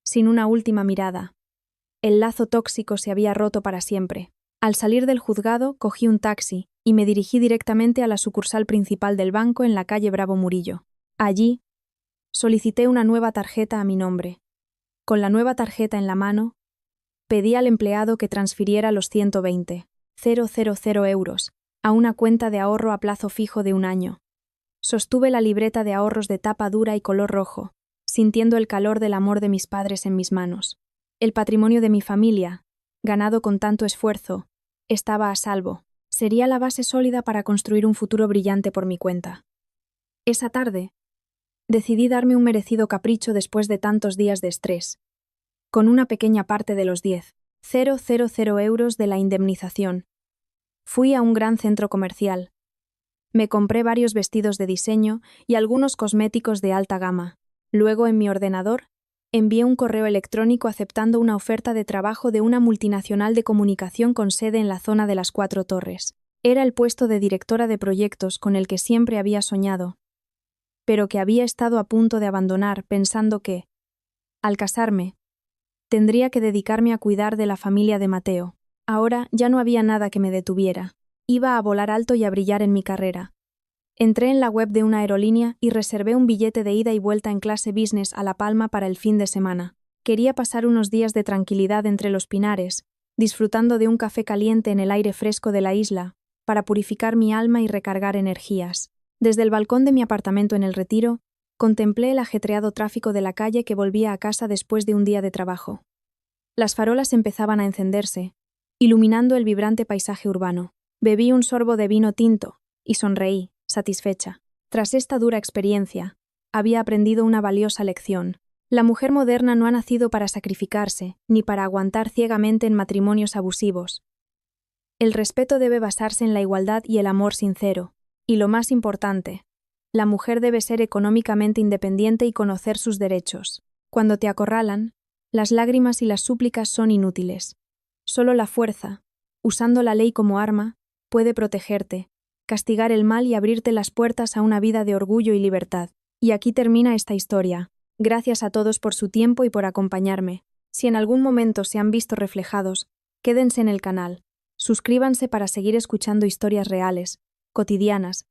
Sin una última mirada. El lazo tóxico se había roto para siempre. Al salir del juzgado, cogí un taxi y me dirigí directamente a la sucursal principal del banco en la calle Bravo Murillo. Allí, solicité una nueva tarjeta a mi nombre. Con la nueva tarjeta en la mano, pedí al empleado que transfiriera los 120,000 euros a una cuenta de ahorro a plazo fijo de 1 año. Sostuve la libreta de ahorros de tapa dura y color rojo, sintiendo el calor del amor de mis padres en mis manos. El patrimonio de mi familia, ganado con tanto esfuerzo, estaba a salvo. Sería la base sólida para construir un futuro brillante por mi cuenta. Esa tarde, decidí darme un merecido capricho después de tantos días de estrés. Con una pequeña parte de los 10,000 euros de la indemnización, fui a un gran centro comercial. Me compré varios vestidos de diseño y algunos cosméticos de alta gama. Luego, en mi ordenador, envié un correo electrónico aceptando una oferta de trabajo de una multinacional de comunicación con sede en la zona de las 4 Torres. Era el puesto de directora de proyectos con el que siempre había soñado, pero que había estado a punto de abandonar pensando que, al casarme, tendría que dedicarme a cuidar de la familia de Mateo. Ahora ya no había nada que me detuviera. Iba a volar alto y a brillar en mi carrera. Entré en la web de una aerolínea y reservé un billete de ida y vuelta en clase business a La Palma para el fin de semana. Quería pasar unos días de tranquilidad entre los pinares, disfrutando de un café caliente en el aire fresco de la isla, para purificar mi alma y recargar energías. Desde el balcón de mi apartamento en El Retiro, contemplé el ajetreado tráfico de la calle que volvía a casa después de un día de trabajo. Las farolas empezaban a encenderse, iluminando el vibrante paisaje urbano. Bebí un sorbo de vino tinto y sonreí, satisfecha. Tras esta dura experiencia, había aprendido una valiosa lección. La mujer moderna no ha nacido para sacrificarse, ni para aguantar ciegamente en matrimonios abusivos. El respeto debe basarse en la igualdad y el amor sincero. Y lo más importante, la mujer debe ser económicamente independiente y conocer sus derechos. Cuando te acorralan, las lágrimas y las súplicas son inútiles. Solo la fuerza, usando la ley como arma, puede protegerte, castigar el mal y abrirte las puertas a una vida de orgullo y libertad. Y aquí termina esta historia. Gracias a todos por su tiempo y por acompañarme. Si en algún momento se han visto reflejados, quédense en el canal. Suscríbanse para seguir escuchando historias reales, cotidianas,